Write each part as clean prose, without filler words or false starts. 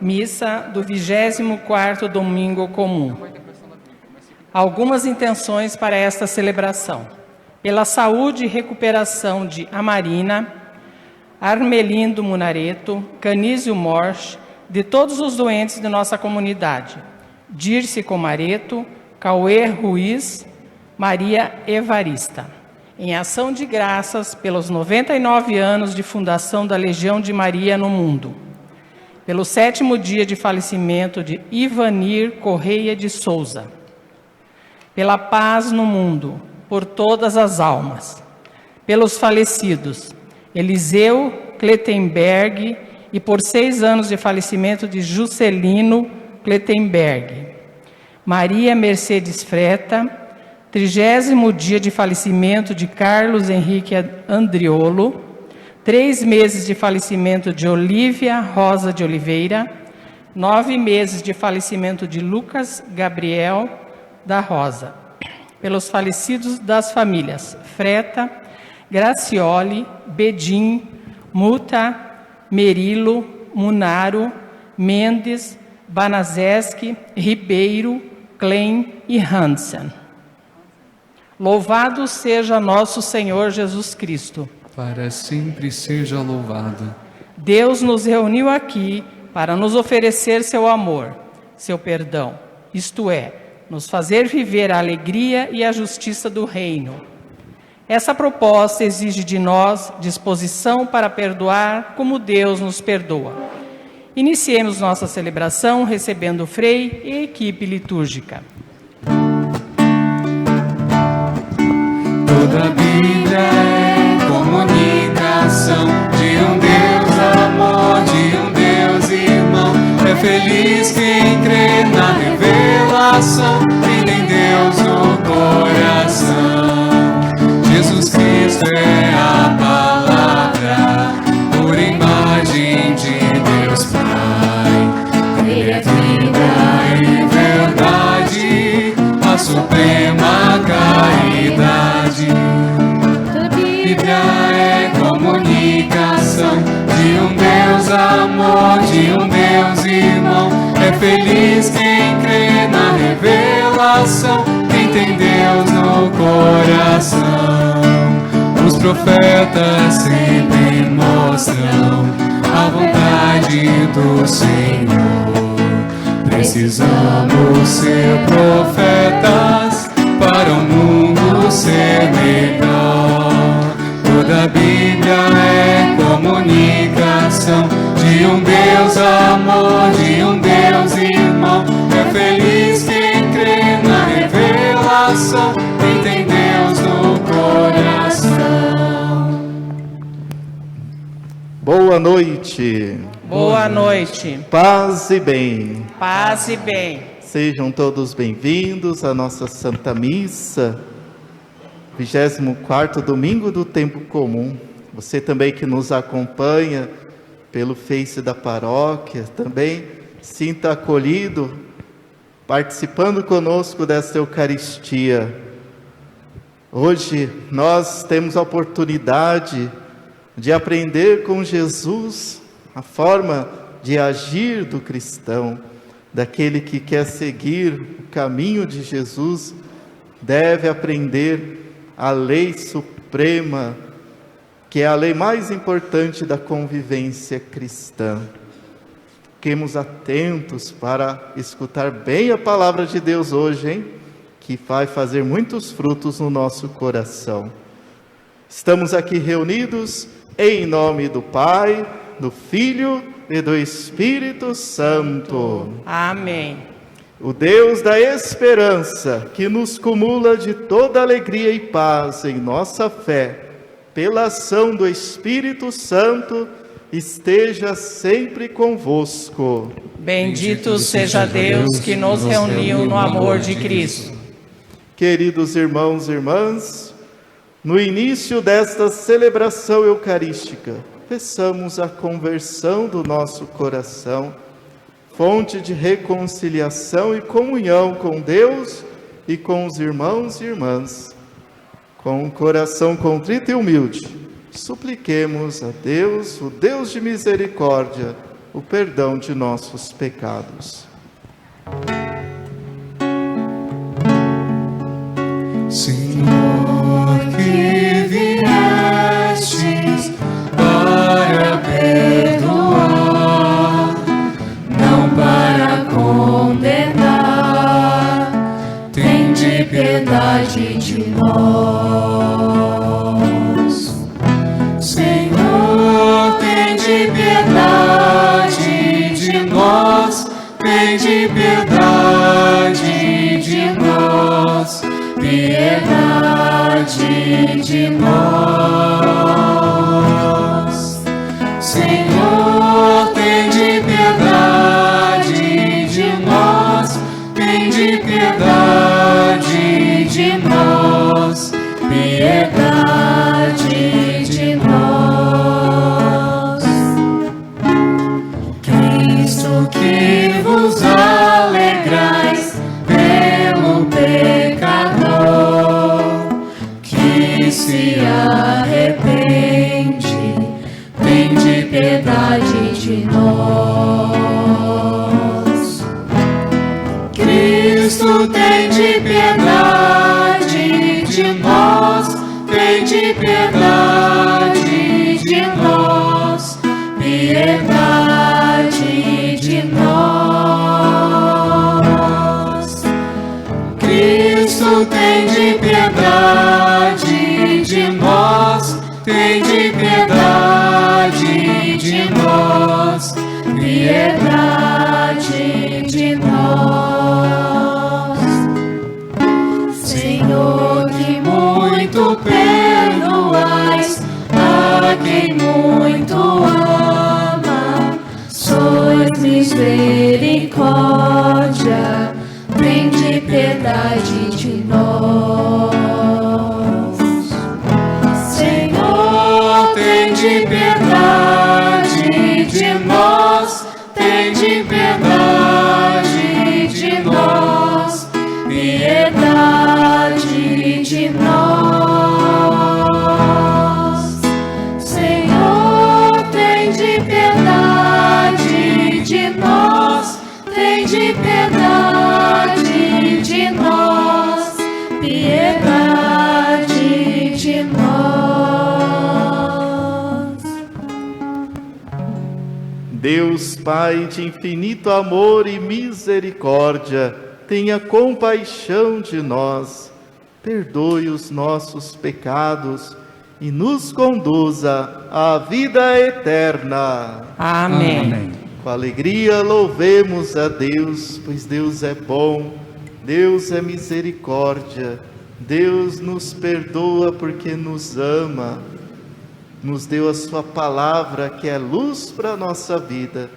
Missa do 24º Domingo Comum. Algumas intenções para esta celebração. Pela saúde e recuperação de Amarina, Armelindo Munareto, Canísio Morche, de todos os doentes de nossa comunidade. Dirce Comareto, Cauê Ruiz, Maria Evarista. Em ação de graças pelos 99 anos de fundação da Legião de Maria no mundo. Pelo 7º dia de falecimento de Ivanir Correia de Souza. Pela paz no mundo, por todas as almas. Pelos falecidos, Eliseu Klettenberg, e por 6 anos de falecimento de Juscelino Klettenberg. Maria Mercedes Freta, 30º dia de falecimento de Carlos Henrique Andriolo, 3 meses de falecimento de Olívia Rosa de Oliveira, 9 meses de falecimento de Lucas Gabriel da Rosa. Pelos falecidos das famílias Freta, Gracioli, Bedim, Muta, Merilo, Munaro, Mendes, Banazeski, Ribeiro, Klein e Hansen. Louvado seja nosso Senhor Jesus Cristo. Para sempre seja louvado. Deus nos reuniu aqui para nos oferecer seu amor, seu perdão, isto é, nos fazer viver a alegria e a justiça do reino. Essa proposta exige de nós disposição para perdoar como Deus nos perdoa. Iniciemos nossa celebração recebendo o Frei e a equipe litúrgica. Toda a Bíblia é comunicação de um Deus amor, de um Deus irmão. É feliz quem crê na revelação, quem tem Deus no coração. Jesus Cristo é a palavra, pura imagem de Deus Pai. Ele é vida e verdade, a suprema caridade. A Bíblia é comunicação de um Deus amor, de um Deus irmão. É feliz quem crê na revelação, quem tem Deus no coração. Os profetas sempre mostram a vontade do Senhor. Precisamos ser profetas para o mundo ser melhor. Toda a Bíblia é comunicação de um Deus amor, de um Deus irmão. É feliz quem crê na revelação, quem tem Deus no coração. Boa noite. Boa noite. Paz e bem. Paz e bem. Sejam todos bem-vindos à nossa Santa Missa, 24º Domingo do Tempo Comum. Você também que nos acompanha pelo Face da paróquia, também sinta acolhido, participando conosco desta Eucaristia. Hoje nós temos a oportunidade de aprender com Jesus a forma de agir do cristão, daquele que quer seguir o caminho de Jesus, deve aprender a lei suprema, que é a lei mais importante da convivência cristã. Fiquemos atentos para escutar bem a palavra de Deus hoje, hein? Que vai fazer muitos frutos no nosso coração. Estamos aqui reunidos em nome do Pai, do Filho e do Espírito Santo. Amém. O Deus da esperança, que nos cumula de toda alegria e paz em nossa fé, pela ação do Espírito Santo, esteja sempre convosco. Bendito seja Deus que nos reuniu no amor de Cristo. Queridos irmãos e irmãs, no início desta celebração eucarística, peçamos a conversão do nosso coração, fonte de reconciliação e comunhão com Deus e com os irmãos e irmãs. Com um coração contrito e humilde, supliquemos a Deus, o Deus de misericórdia, o perdão de nossos pecados. Senhor, que viestes para perdoar, não para condenar, tende piedade de nós. Senhor, tende piedade de nós, tende piedade de nós. Piedade de nós, Senhor, tende piedade de nós, tende piedade de nós, piedade de nós. Cristo, que vos alegrais pelo pecador que se arrepende, tende piedade de nós. Cristo, tende piedade de nós, tende piedade de nós, piedade de nós. Cristo, tende piedade de nós, tende piedade de nós, piedade de nós. Senhor, que muito perdoais a quem muito ama, sois misericórdia, tende piedade de nós. Senhor, tende piedade de nós, tende piedade de nós, piedade de nós. Senhor, tende piedade de nós, tende piedade de nós, piedade de nós. Deus Pai de infinito amor e misericórdia, tenha compaixão de nós, perdoe os nossos pecados e nos conduza à vida eterna. Amém. Com alegria louvemos a Deus, pois Deus é bom, Deus é misericórdia, Deus nos perdoa porque nos ama, nos deu a sua palavra que é luz para a nossa vida.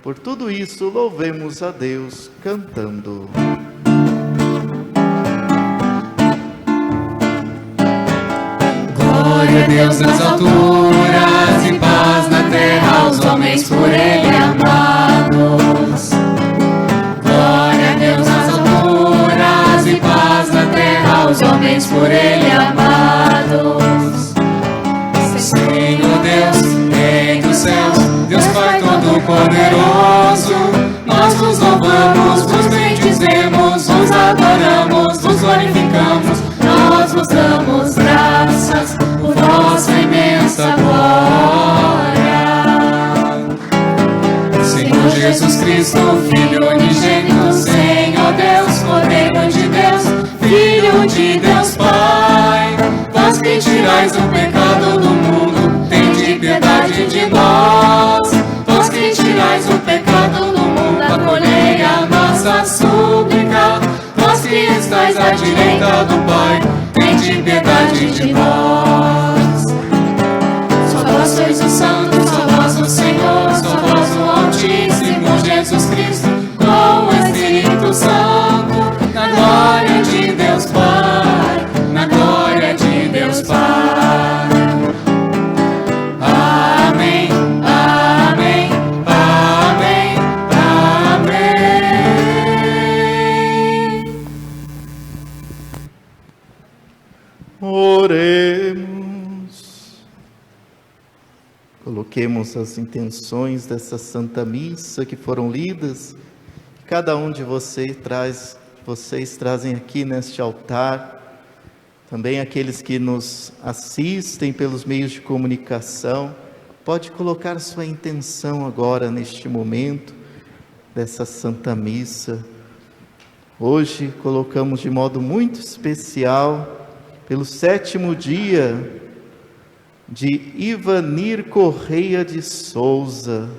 Por tudo isso, louvemos a Deus cantando. Glória a Deus nas alturas e paz na terra aos homens por Ele amados. Glória a Deus nas alturas e paz na terra aos homens por Ele amados. Senhor Deus, Rei dos céus, Deus Pai Todo-Poderoso, nós vos louvamos, vos bendizemos, vos adoramos, vos glorificamos, nós vos damos graças por vossa imensa glória. Senhor Jesus Cristo, Filho unigênito, Senhor Deus, Cordeiro de Deus, Filho de Deus Pai, vós que tirais o pecado do mundo, tende piedade de nós. Vós que tirais o pecado do mundo, acolhei a nossa súplica. Vós que estáis à direita do Pai, tende piedade de nós. Só vós sois o Santo, só vós o Senhor, só vós o Altíssimo Jesus Cristo, com o Espírito Santo, na glória de Deus Pai, na glória de Deus Pai. Amém, amém, amém, amém. Oremos. Coloquemos as intenções dessa Santa Missa que foram lidas. Cada um de vocês trazem aqui neste altar. Também aqueles que nos assistem pelos meios de comunicação. Pode colocar sua intenção agora, neste momento, dessa Santa Missa. Hoje colocamos de modo muito especial, pelo 7º dia de Ivanir Correia de Souza,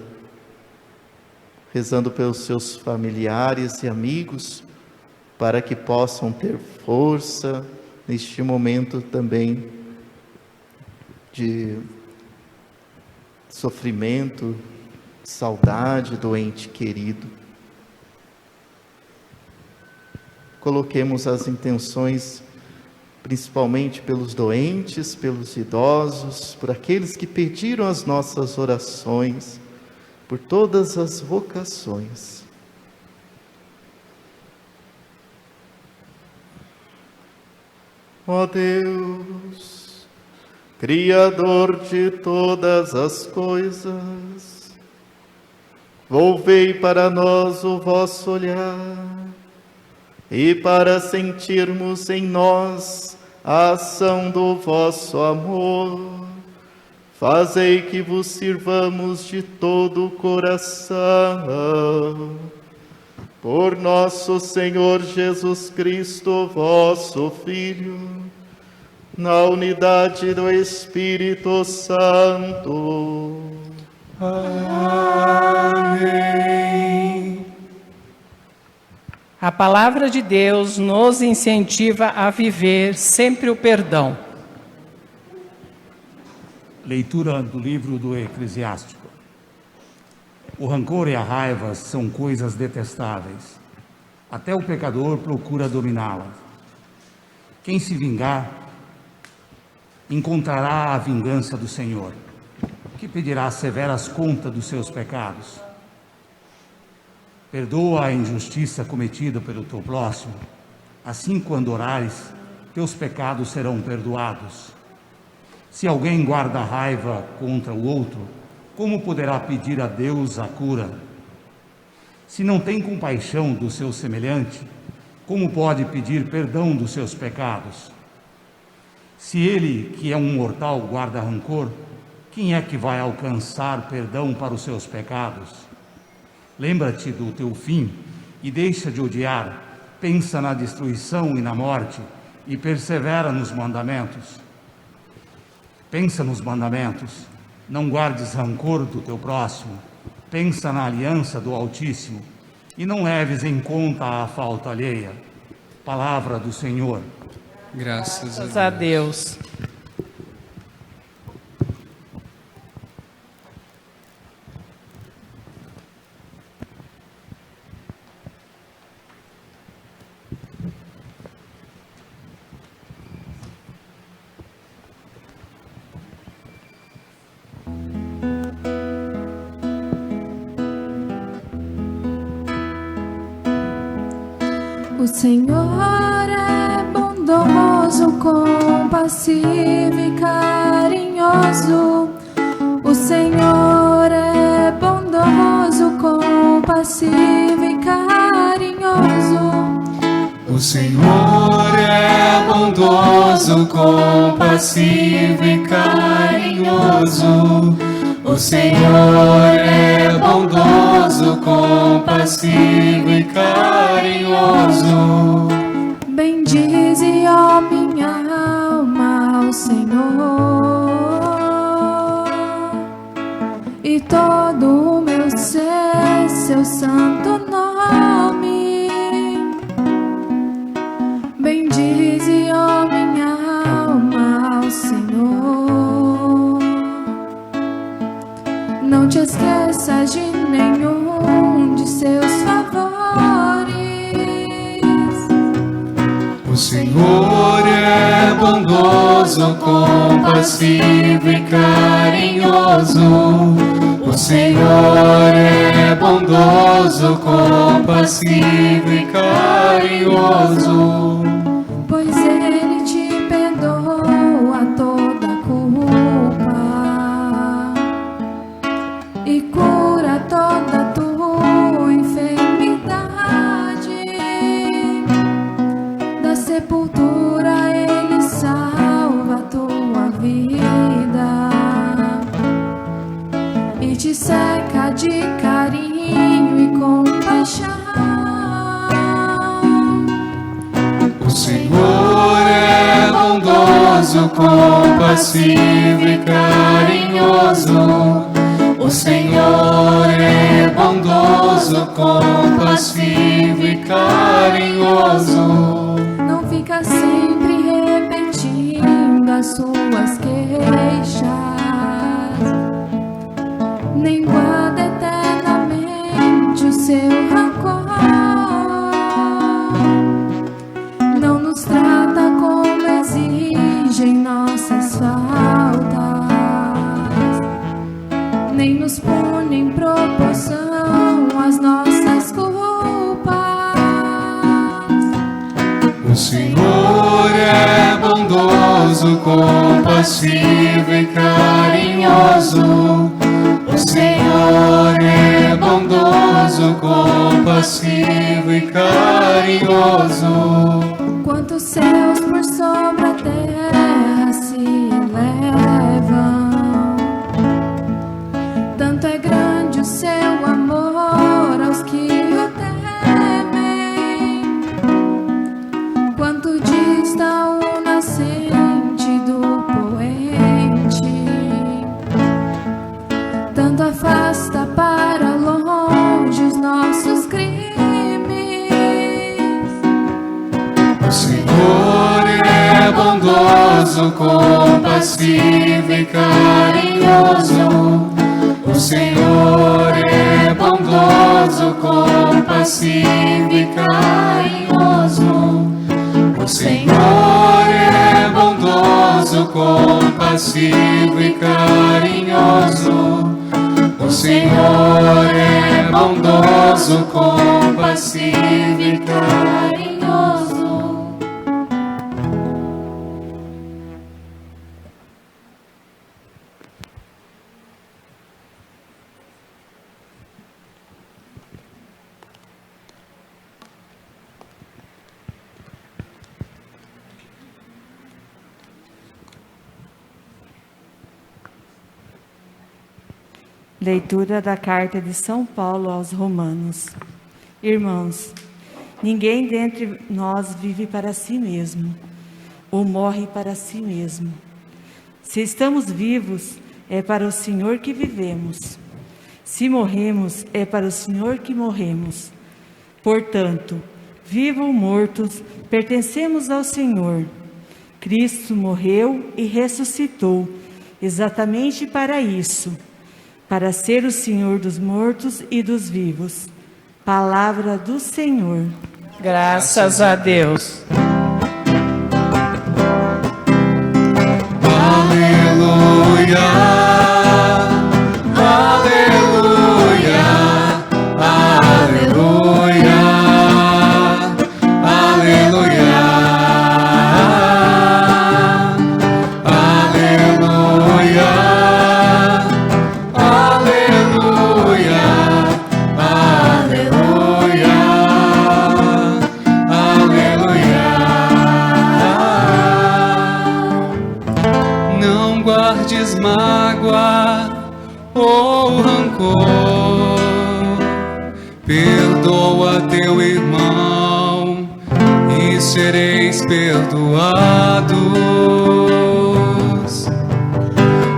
rezando pelos seus familiares e amigos, para que possam ter força neste momento também de sofrimento, saudade do ente querido. Coloquemos as intenções principalmente pelos doentes, pelos idosos, por aqueles que pediram as nossas orações, por todas as vocações. Ó Deus, Criador de todas as coisas, volvei para nós o vosso olhar, e para sentirmos em nós a ação do vosso amor, fazei que vos sirvamos de todo o coração. Por nosso Senhor Jesus Cristo, vosso Filho, na unidade do Espírito Santo. Amém. A palavra de Deus nos incentiva a viver sempre o perdão. Leitura do livro do Eclesiástico. O rancor e a raiva são coisas detestáveis. Até o pecador procura dominá-las. Quem se vingar, encontrará a vingança do Senhor, que pedirá severas contas dos seus pecados. Perdoa a injustiça cometida pelo teu próximo, assim quando orares, teus pecados serão perdoados. Se alguém guarda raiva contra o outro, como poderá pedir a Deus a cura? Se não tem compaixão do seu semelhante, como pode pedir perdão dos seus pecados? Se ele, que é um mortal, guarda rancor, quem é que vai alcançar perdão para os seus pecados? Lembra-te do teu fim e deixa de odiar, pensa na destruição e na morte e persevera nos mandamentos. Pensa nos mandamentos, não guardes rancor do teu próximo, pensa na aliança do Altíssimo e não leves em conta a falta alheia. Palavra do Senhor. Graças A Deus. O Senhor é bondoso, compassivo e carinhoso. O Senhor é bondoso, compassivo e carinhoso. O Senhor é bondoso, compassivo e carinhoso. O Senhor é bondoso, compassivo e carinhoso. Bendize, ó minha alma, ao Senhor, e todo o meu ser, seu santo nome. Bendize, ó minha alma, ao Senhor. Não te esqueças de nenhum de seus favores. O Senhor é bondoso, compassivo e carinhoso. O Senhor é bondoso, compassivo e carinhoso. Pois Ele te perdoa Senhor é bondoso, compassivo e carinhoso. O Senhor é bondoso, compassivo e carinhoso. Não fica sempre repetindo as suas queixas, nem guarda eternamente o seu rancor. Não nos trata como exigem nossas faltas, nem nos pune em proporção às nossas culpas. O Senhor é bondoso, compassivo e carinhoso. O Senhor é bondoso, compassivo e carinhoso. Quantos céus por sobre a terra se elevam, tanto é grande o seu amor aos que o temem. Quanto dista o nascente do poente, tanto afasta para longe os nossos crimes. O Senhor é bondoso, compassivo e carinhoso. O Senhor é bondoso, compassivo e carinhoso. O Senhor é bondoso, compassivo e carinhoso. O Senhor é bondoso, compassivo e carinhoso. Leitura da carta de São Paulo aos Romanos. Irmãos, ninguém dentre nós vive para si mesmo, ou morre para si mesmo. Se estamos vivos, é para o Senhor que vivemos. Se morremos, é para o Senhor que morremos. Portanto, vivos ou mortos, pertencemos ao Senhor. Cristo morreu e ressuscitou, exatamente para isso, para ser o Senhor dos mortos e dos vivos. Palavra do Senhor. Graças a Deus. Aleluia, aleluia, aleluia, aleluia, aleluia. Mágoa ou rancor, perdoa teu irmão e sereis perdoados.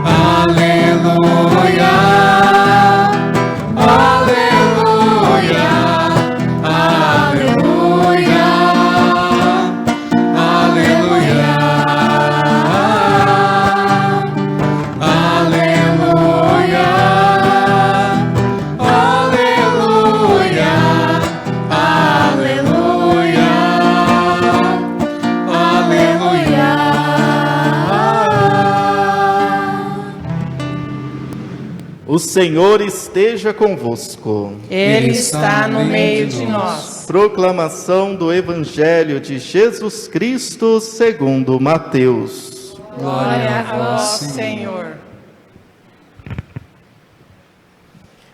Aleluia, aleluia, aleluia, aleluia. O Senhor esteja convosco. Ele está no meio de nós. Proclamação do Evangelho de Jesus Cristo segundo Mateus. Glória a vós, Senhor.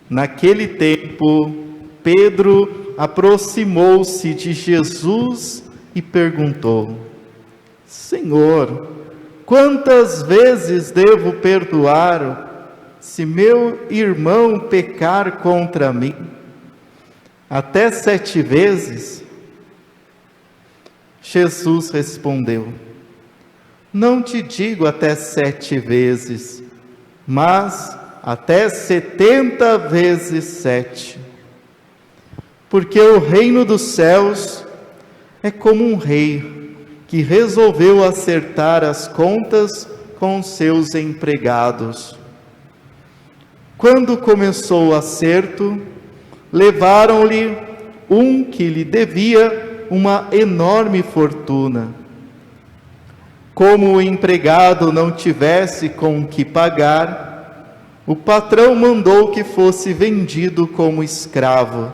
Naquele tempo, Pedro aproximou-se de Jesus e perguntou: Senhor, quantas vezes devo perdoar se meu irmão pecar contra mim? Até 7 vezes? Jesus respondeu: não te digo até 7 vezes, mas até 70 vezes 7. Porque o reino dos céus é como um rei que resolveu acertar as contas com seus empregados. Quando começou o acerto, levaram-lhe um que lhe devia uma enorme fortuna. Como o empregado não tivesse com que pagar, o patrão mandou que fosse vendido como escravo,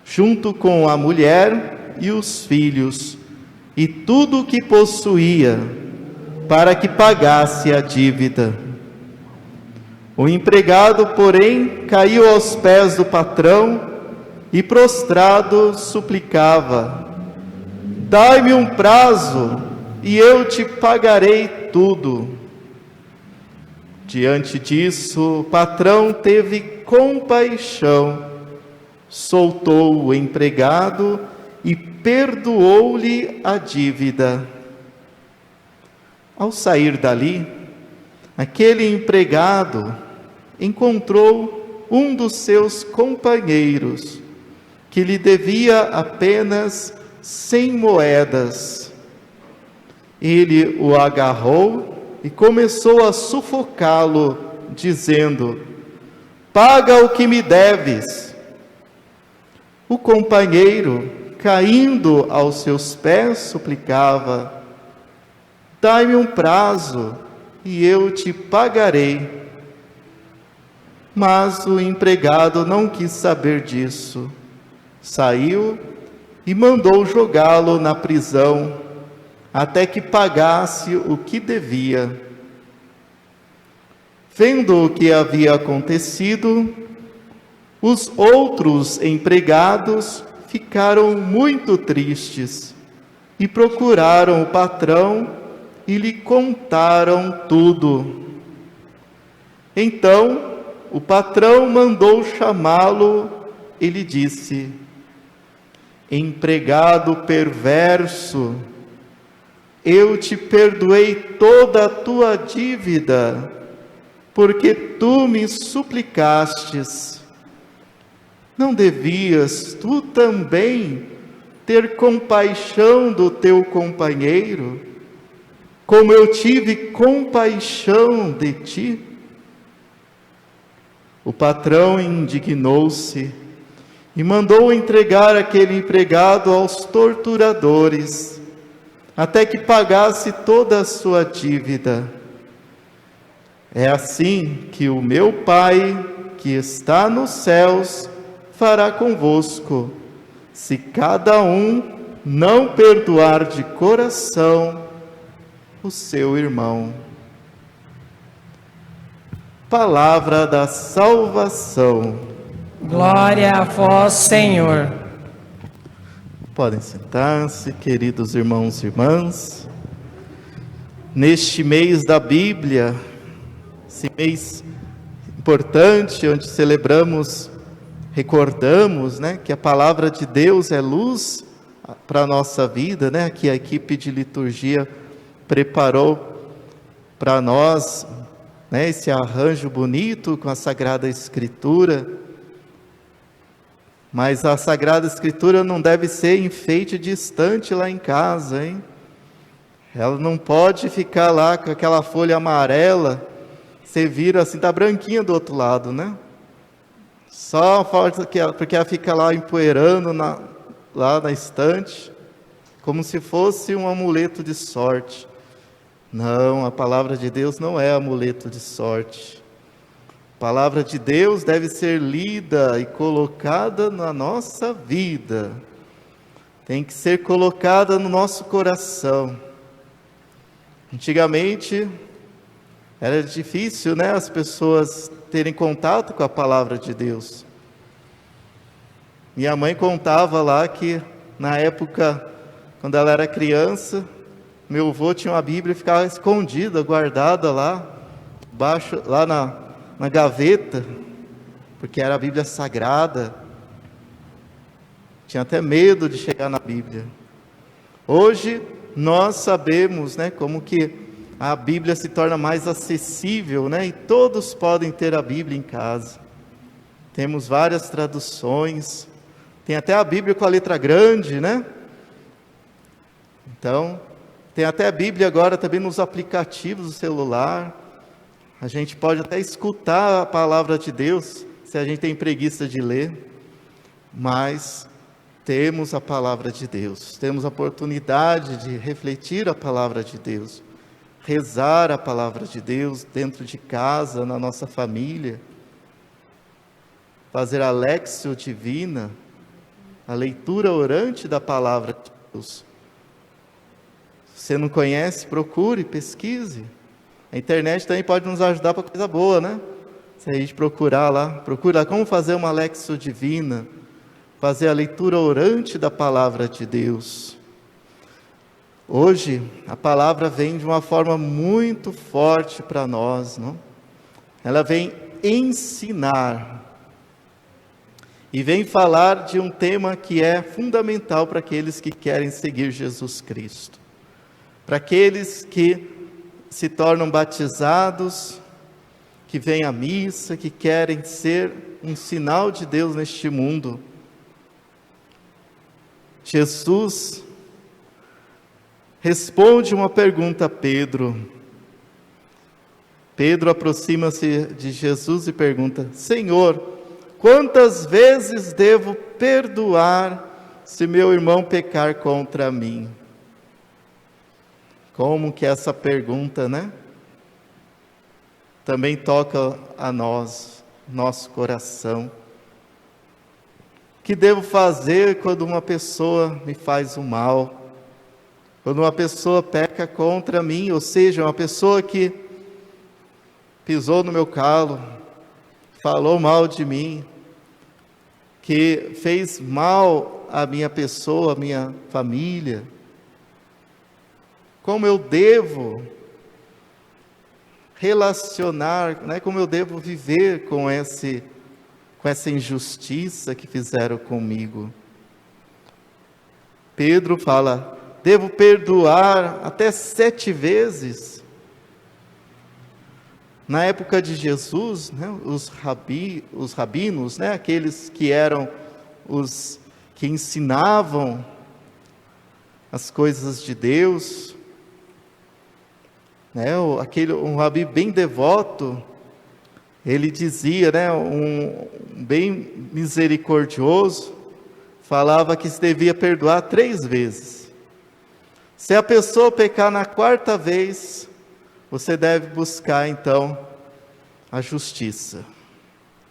junto com a mulher e os filhos, e tudo o que possuía, para que pagasse a dívida. O empregado, porém, caiu aos pés do patrão e, prostrado, suplicava: dai-me um prazo e eu te pagarei tudo. Diante disso, o patrão teve compaixão, soltou o empregado e perdoou-lhe a dívida. Ao sair dali, aquele empregado encontrou um dos seus companheiros, que lhe devia apenas 100 moedas. Ele o agarrou e começou a sufocá-lo, dizendo: paga o que me deves. O companheiro, caindo aos seus pés, suplicava: dai-me um prazo e eu te pagarei. Mas o empregado não quis saber disso. Saiu e mandou jogá-lo na prisão, até que pagasse o que devia. Vendo o que havia acontecido, os outros empregados ficaram muito tristes e procuraram o patrão e lhe contaram tudo. Então o patrão mandou chamá-lo e lhe disse: empregado perverso, eu te perdoei toda a tua dívida, porque tu me suplicastes. Não devias tu também ter compaixão do teu companheiro, como eu tive compaixão de ti? O patrão indignou-se e mandou entregar aquele empregado aos torturadores, até que pagasse toda a sua dívida. É assim que o meu Pai, que está nos céus, fará convosco, se cada um não perdoar de coração o seu irmão. Palavra da salvação. Glória a vós, Senhor. Podem sentar-se, queridos irmãos e irmãs. Neste mês da Bíblia, esse mês importante, onde celebramos, recordamos, que a palavra de Deus é luz para a nossa vida, que a equipe de liturgia preparou para nós, esse arranjo bonito com a Sagrada Escritura. Mas a Sagrada Escritura não deve ser enfeite distante lá em casa, hein? Ela não pode ficar lá com aquela folha amarela, você vira assim, tá branquinha do outro lado, né? Só porque ela fica lá empoeirando lá na estante, como se fosse um amuleto de sorte. Não, a palavra de Deus não é amuleto de sorte. A palavra de Deus deve ser lida e colocada na nossa vida. Tem que ser colocada no nosso coração. Antigamente, era difícil, as pessoas terem contato com a palavra de Deus. Minha mãe contava lá que, na época, quando ela era criança, meu avô tinha uma Bíblia e ficava escondida, guardada lá na gaveta, porque era a Bíblia sagrada. Tinha até medo de chegar na Bíblia. Hoje nós sabemos, né, como que a Bíblia se torna mais acessível, né, e todos podem ter a Bíblia em casa. Temos várias traduções, tem até a Bíblia com a letra grande, né? Então, tem até a Bíblia agora também nos aplicativos do celular. A gente pode até escutar a palavra de Deus, se a gente tem preguiça de ler, mas temos a palavra de Deus, temos a oportunidade de refletir a palavra de Deus, rezar a palavra de Deus dentro de casa, na nossa família, fazer a Léxio Divina, a leitura orante da palavra de Deus. Se você não conhece, procure, pesquise. A internet também pode nos ajudar para coisa boa, né? Se a gente procura lá como fazer uma Léxio Divina, fazer a leitura orante da palavra de Deus. Hoje, a palavra vem de uma forma muito forte para nós, não? Ela vem ensinar. E vem falar de um tema que é fundamental para aqueles que querem seguir Jesus Cristo. Para aqueles que se tornam batizados, que vêm à missa, que querem ser um sinal de Deus neste mundo. Jesus responde uma pergunta a Pedro. Pedro aproxima-se de Jesus e pergunta: Senhor, quantas vezes devo perdoar se meu irmão pecar contra mim? Como que essa pergunta, né? Também toca a nós, nosso coração. O que devo fazer quando uma pessoa me faz o mal? Quando uma pessoa peca contra mim, ou seja, uma pessoa que pisou no meu calo, falou mal de mim, que fez mal à minha pessoa, à minha família. Como eu devo relacionar, né? Como eu devo viver com essa injustiça que fizeram comigo? Pedro fala: devo perdoar até 7 vezes. Na época de Jesus, né, os rabinos, né, aqueles que eram os que ensinavam as coisas de Deus, né, um rabi bem devoto, ele dizia, né, bem misericordioso, falava que se devia perdoar 3 vezes. Se a pessoa pecar na 4ª vez, você deve buscar então a justiça,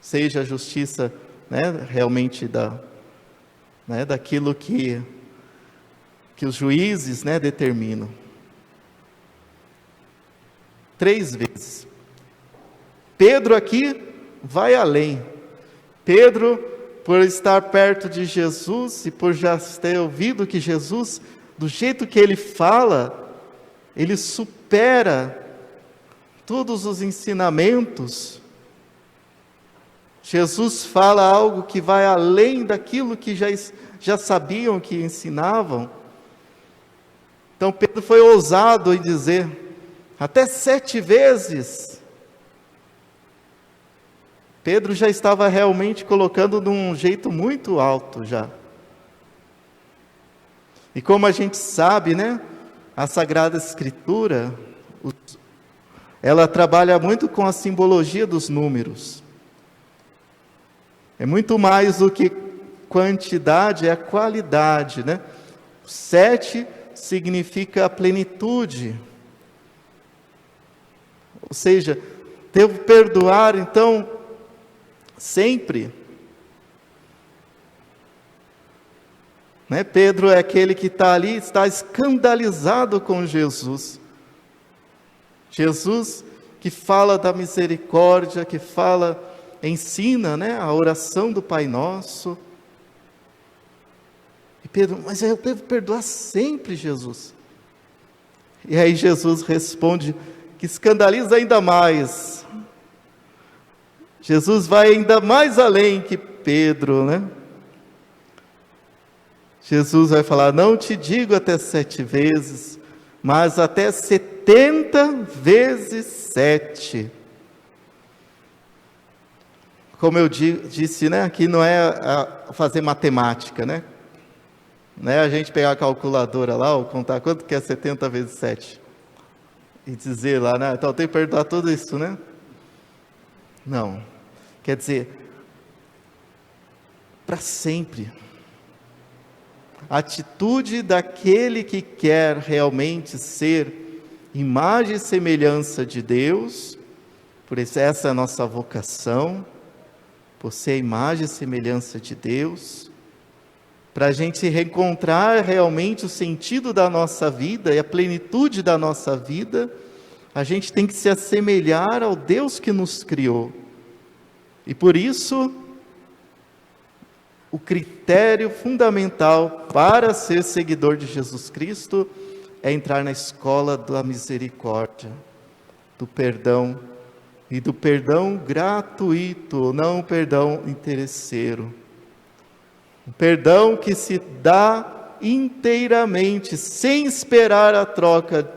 seja a justiça, né, realmente daquilo que os juízes, né, determinam. 3 vezes. Pedro aqui vai além. Pedro, por estar perto de Jesus e por já ter ouvido que Jesus, do jeito que ele fala, ele supera todos os ensinamentos. Jesus fala algo que vai além daquilo que já sabiam, que ensinavam. Então Pedro foi ousado em dizer, até 7 vezes. Pedro já estava realmente colocando de um jeito muito alto já. E como a gente sabe, né, a Sagrada Escritura, ela trabalha muito com a simbologia dos números. É muito mais do que quantidade, é a qualidade, né? 7 significa a plenitude. Ou seja, devo perdoar, então, sempre. Né? Pedro é aquele que está ali, está escandalizado com Jesus. Jesus que fala da misericórdia, que ensina, né, a oração do Pai Nosso. E Pedro, mas eu devo perdoar sempre, Jesus. E aí Jesus responde, que escandaliza ainda mais. Jesus vai ainda mais além que Pedro, né? Jesus vai falar: não te digo até 7 vezes, mas até 70 vezes 7. Como eu disse, né, aqui não é fazer matemática, né? Não é a gente pegar a calculadora lá, ou contar quanto que é 70 vezes 7. E dizer lá, né, então tem que perdoar tudo isso, né? Não. Quer dizer, para sempre. A atitude daquele que quer realmente ser imagem e semelhança de Deus, por isso essa é a nossa vocação, por ser a imagem e semelhança de Deus, para a gente reencontrar realmente o sentido da nossa vida e a plenitude da nossa vida, a gente tem que se assemelhar ao Deus que nos criou. E por isso, o critério fundamental para ser seguidor de Jesus Cristo é entrar na escola da misericórdia, do perdão, e do perdão gratuito, não o perdão interesseiro. Um perdão que se dá inteiramente, sem esperar a troca,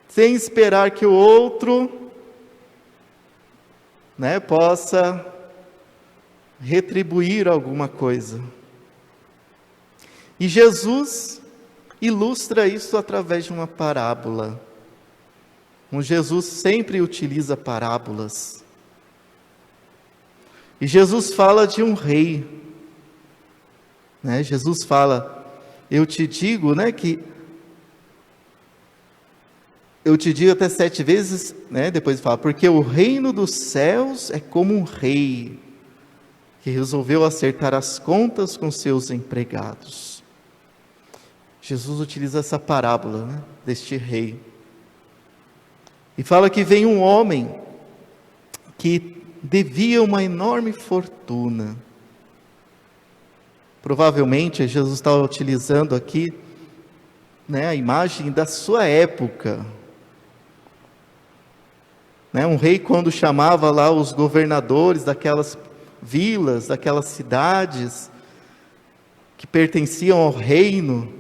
sem esperar que o outro, né, possa retribuir alguma coisa. E Jesus ilustra isso através de uma parábola. Jesus sempre utiliza parábolas. E Jesus fala de um rei, né? Jesus fala: eu te digo, né, que eu te digo até 7 vezes, né? Depois fala: porque o reino dos céus é como um rei que resolveu acertar as contas com seus empregados. Jesus utiliza essa parábola, né, deste rei. E fala que vem um homem que devia uma enorme fortuna. Provavelmente Jesus está utilizando aqui, né, a imagem da sua época. Né, um rei, quando chamava lá os governadores daquelas vilas, daquelas cidades que pertenciam ao reino,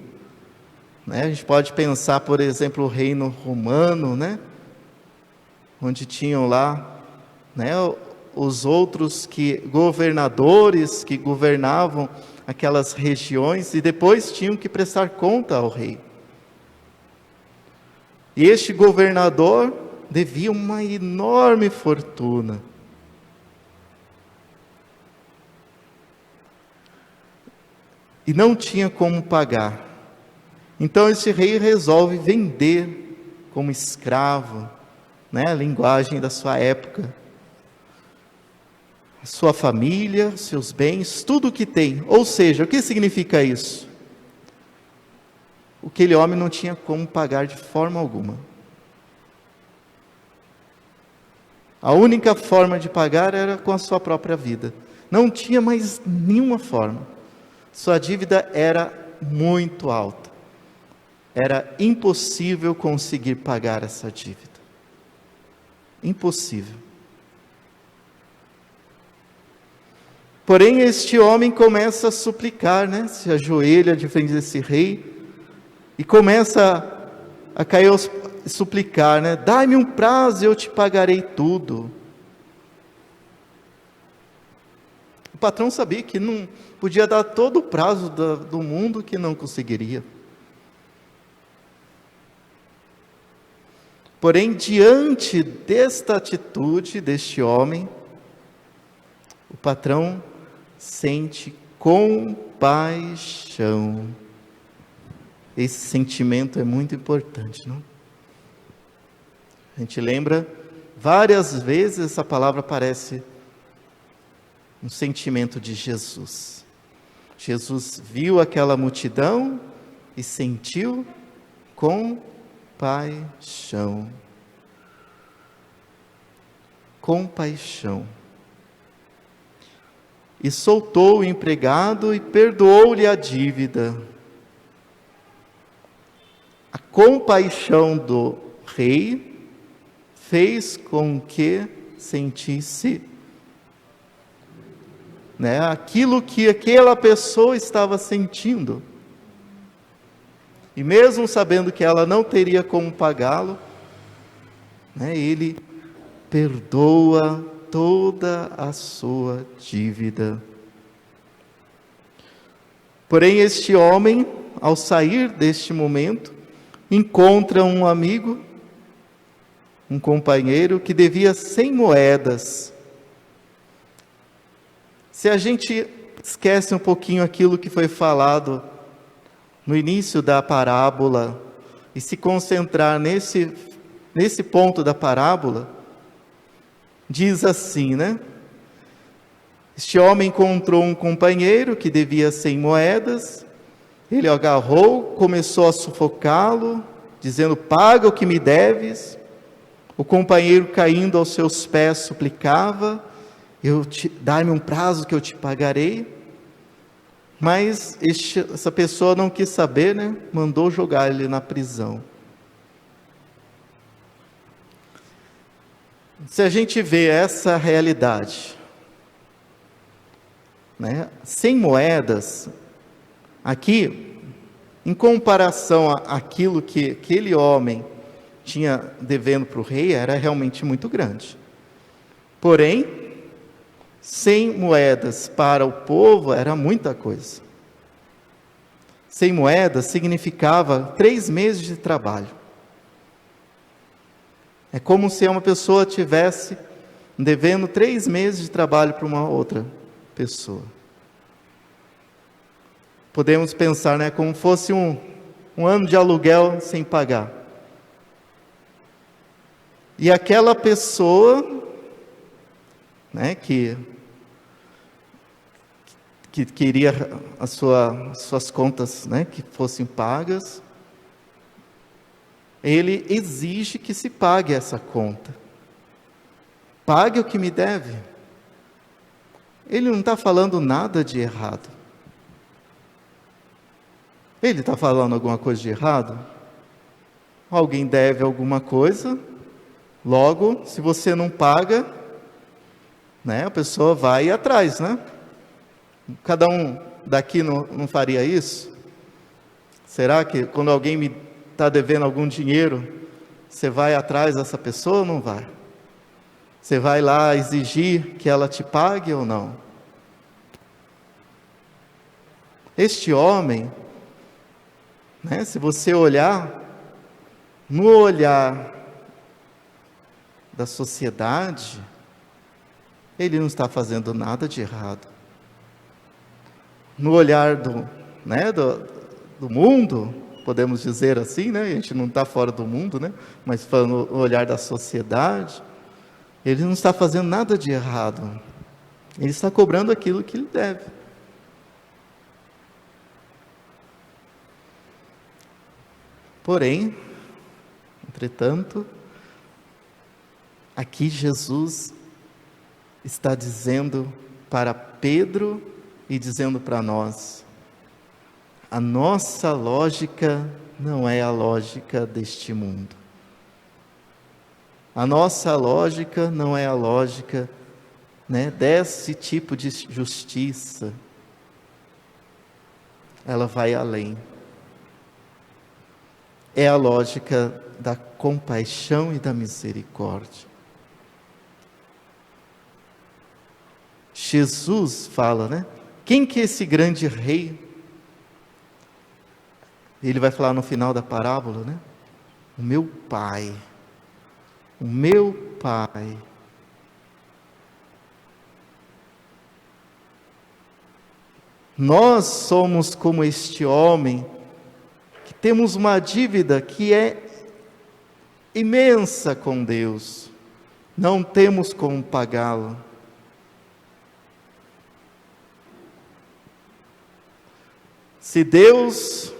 né, a gente pode pensar, por exemplo, o reino romano, né, onde tinham lá, né, os outros governadores que governavam aquelas regiões e depois tinham que prestar conta ao rei. E este governador devia uma enorme fortuna. E não tinha como pagar. Então esse rei resolve vender como escravo, né, a linguagem da sua época, a sua família, seus bens, tudo o que tem. Ou seja, o que significa isso? Aquele homem não tinha como pagar de forma alguma. A única forma de pagar era com a sua própria vida. Não tinha mais nenhuma forma. Sua dívida era muito alta. Era impossível conseguir pagar essa dívida. Impossível. Porém, este homem começa a suplicar, né? Se ajoelha de frente desse rei e começa a cair aos suplicar, né? Dai-me um prazo e eu te pagarei tudo. O patrão sabia que não podia dar todo o prazo do mundo, que não conseguiria. Porém, diante desta atitude deste homem, o patrão sente compaixão. Esse sentimento é muito importante, não? A gente lembra, várias vezes essa palavra aparece no sentimento de Jesus. Jesus viu aquela multidão e sentiu compaixão. Compaixão. E soltou o empregado e perdoou-lhe a dívida. A compaixão do rei fez com que sentisse né, aquilo que aquela pessoa estava sentindo. E mesmo sabendo que ela não teria como pagá-lo, né, ele perdoa toda a sua dívida. Porém, este homem, ao sair deste momento, encontra um amigo, um companheiro que devia 100 moedas. Se a gente esquece um pouquinho aquilo que foi falado no início da parábola e se concentrar nesse ponto da parábola, diz assim, né? Este homem encontrou um companheiro que devia 100 moedas, ele o agarrou, começou a sufocá-lo, dizendo: paga o que me deves. O companheiro, caindo aos seus pés, suplicava: dá-me um prazo que eu te pagarei. Mas essa pessoa não quis saber, né? Mandou jogar ele na prisão. Se a gente vê essa realidade, né? 100 moedas, aqui, em comparação àquilo que aquele homem tinha devendo para o rei, era realmente muito grande. Porém, 100 moedas para o povo era muita coisa. 100 moedas significava 3 meses de trabalho. É como se uma pessoa tivesse devendo 3 meses de trabalho para uma outra pessoa. Podemos pensar, né, como fosse um ano de aluguel sem pagar. E aquela pessoa, né, que queria as suas contas, né, que fossem pagas, ele exige que se pague essa conta. Pague o que me deve. Ele não está falando nada de errado. Ele está falando alguma coisa de errado? Alguém deve alguma coisa, logo, se você não paga, né, a pessoa vai atrás, né? Cada um daqui não faria isso? Será que quando alguém me está devendo algum dinheiro, você vai atrás dessa pessoa ou não vai? Você vai lá exigir que ela te pague ou não? Este homem, né, se você olhar, no olhar da sociedade, ele não está fazendo nada de errado. No olhar do mundo, podemos dizer assim, né? A gente não está fora do mundo, né? Mas falando no olhar da sociedade, ele não está fazendo nada de errado. Ele está cobrando aquilo que ele deve. Porém, entretanto, aqui Jesus está dizendo para Pedro e dizendo para nós: a nossa lógica não é a lógica deste mundo. A nossa lógica não é a lógica, né, desse tipo de justiça. Ela vai além. É a lógica da compaixão e da misericórdia. Jesus fala, né? Quem que é esse grande rei? Ele vai falar no final da parábola, né? O meu Pai. O meu Pai. Nós somos como este homem, que temos uma dívida que é imensa com Deus. Não temos como pagá-la. Se Deus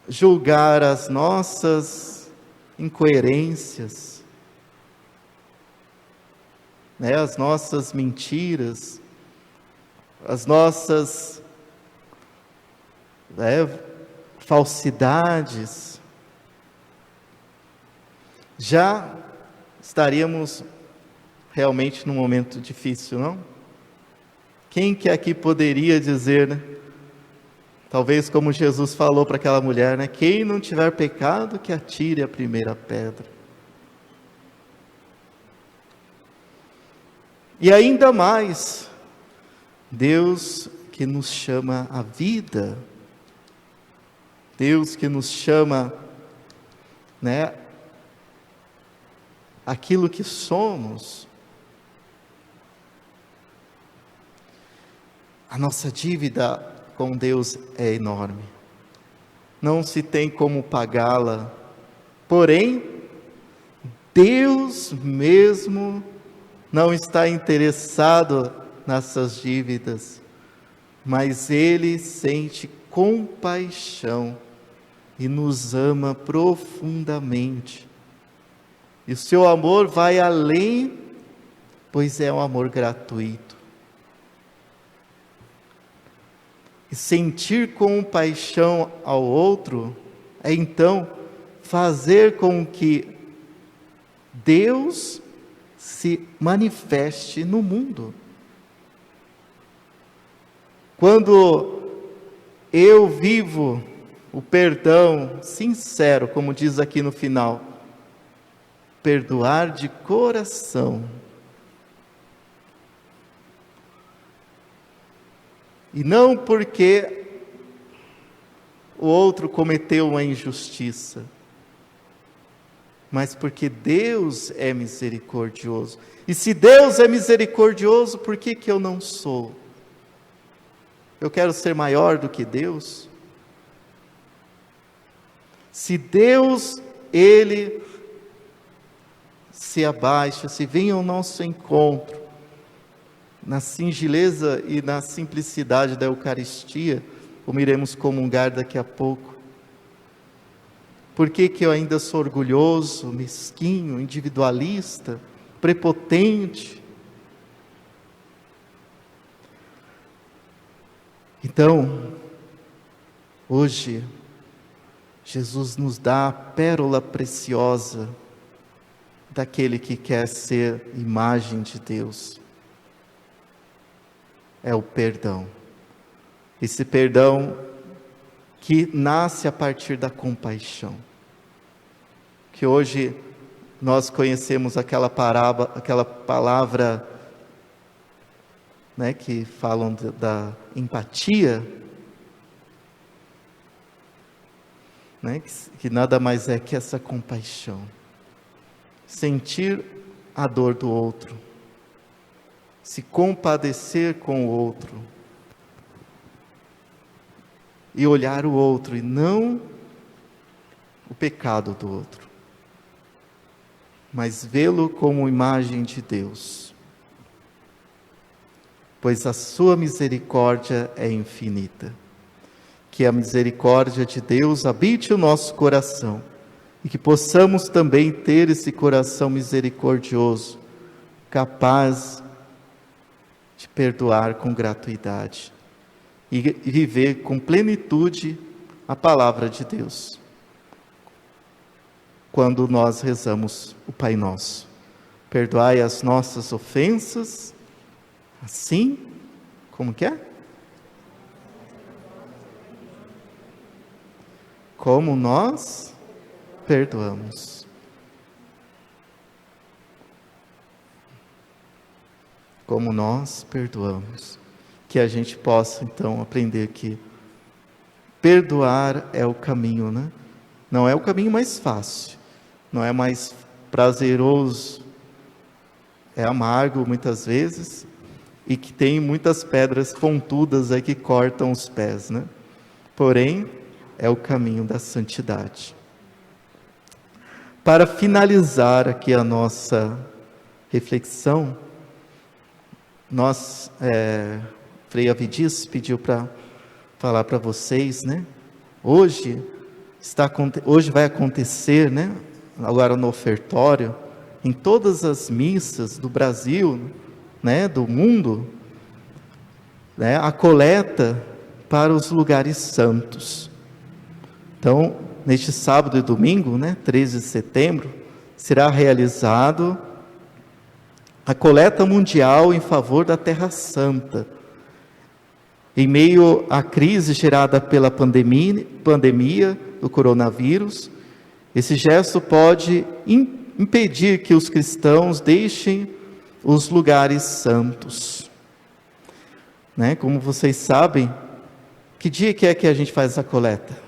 julgar as nossas incoerências, né, as nossas mentiras, as nossas falsidades, já estaríamos realmente num momento difícil, não? Quem que aqui poderia dizer, né? Talvez como Jesus falou para aquela mulher, né? Quem não tiver pecado, que atire a primeira pedra. E ainda mais, Deus que nos chama à vida, Deus que nos chama, né, aquilo que somos. A nossa dívida com Deus é enorme, não se tem como pagá-la, porém, Deus mesmo não está interessado nessas dívidas, mas Ele sente compaixão e nos ama profundamente. E o seu amor vai além, pois é um amor gratuito. E sentir compaixão ao outro é então fazer com que Deus se manifeste no mundo. Quando eu vivo o perdão sincero, como diz aqui no final, perdoar de coração, e não porque o outro cometeu uma injustiça, mas porque Deus é misericordioso. E se Deus é misericordioso, por que eu não sou? Eu quero ser maior do que Deus? Se Deus, Ele se abaixa, se vem ao nosso encontro, na singeleza e na simplicidade da Eucaristia, como iremos comungar daqui a pouco, por que eu ainda sou orgulhoso, mesquinho, individualista, prepotente? Então, hoje, Jesus nos dá a pérola preciosa daquele que quer ser imagem de Deus. É o perdão. Esse perdão que nasce a partir da compaixão. Que hoje nós conhecemos aquela palavra, né, que falam da empatia, né, que nada mais é que essa compaixão. Sentir a dor do outro, se compadecer com o outro, e olhar o outro e não o pecado do outro, mas vê-lo como imagem de Deus, pois a sua misericórdia é infinita. Que a misericórdia de Deus habite o nosso coração e que possamos também ter esse coração misericordioso, capaz de perdoar com gratuidade e viver com plenitude a palavra de Deus. Quando nós rezamos o Pai Nosso, perdoai as nossas ofensas, assim, como que é? Como nós perdoamos. Como nós perdoamos. Que a gente possa então aprender que perdoar é o caminho, né? Não é o caminho mais fácil, não é mais prazeroso, é amargo muitas vezes e que tem muitas pedras pontudas aí que cortam os pés, né? Porém, é o caminho da santidade. Para finalizar aqui a nossa reflexão, Frei Avidias pediu para falar para vocês, né? Hoje vai acontecer, né? Agora no ofertório, em todas as missas do Brasil, né? Do mundo, né? A coleta para os lugares santos. Então, neste sábado e domingo, né? 13 de setembro, será realizado a coleta mundial em favor da Terra Santa. Em meio à crise gerada pela pandemia do coronavírus, esse gesto pode impedir que os cristãos deixem os lugares santos. Né? Como vocês sabem, que dia que é que a gente faz essa coleta?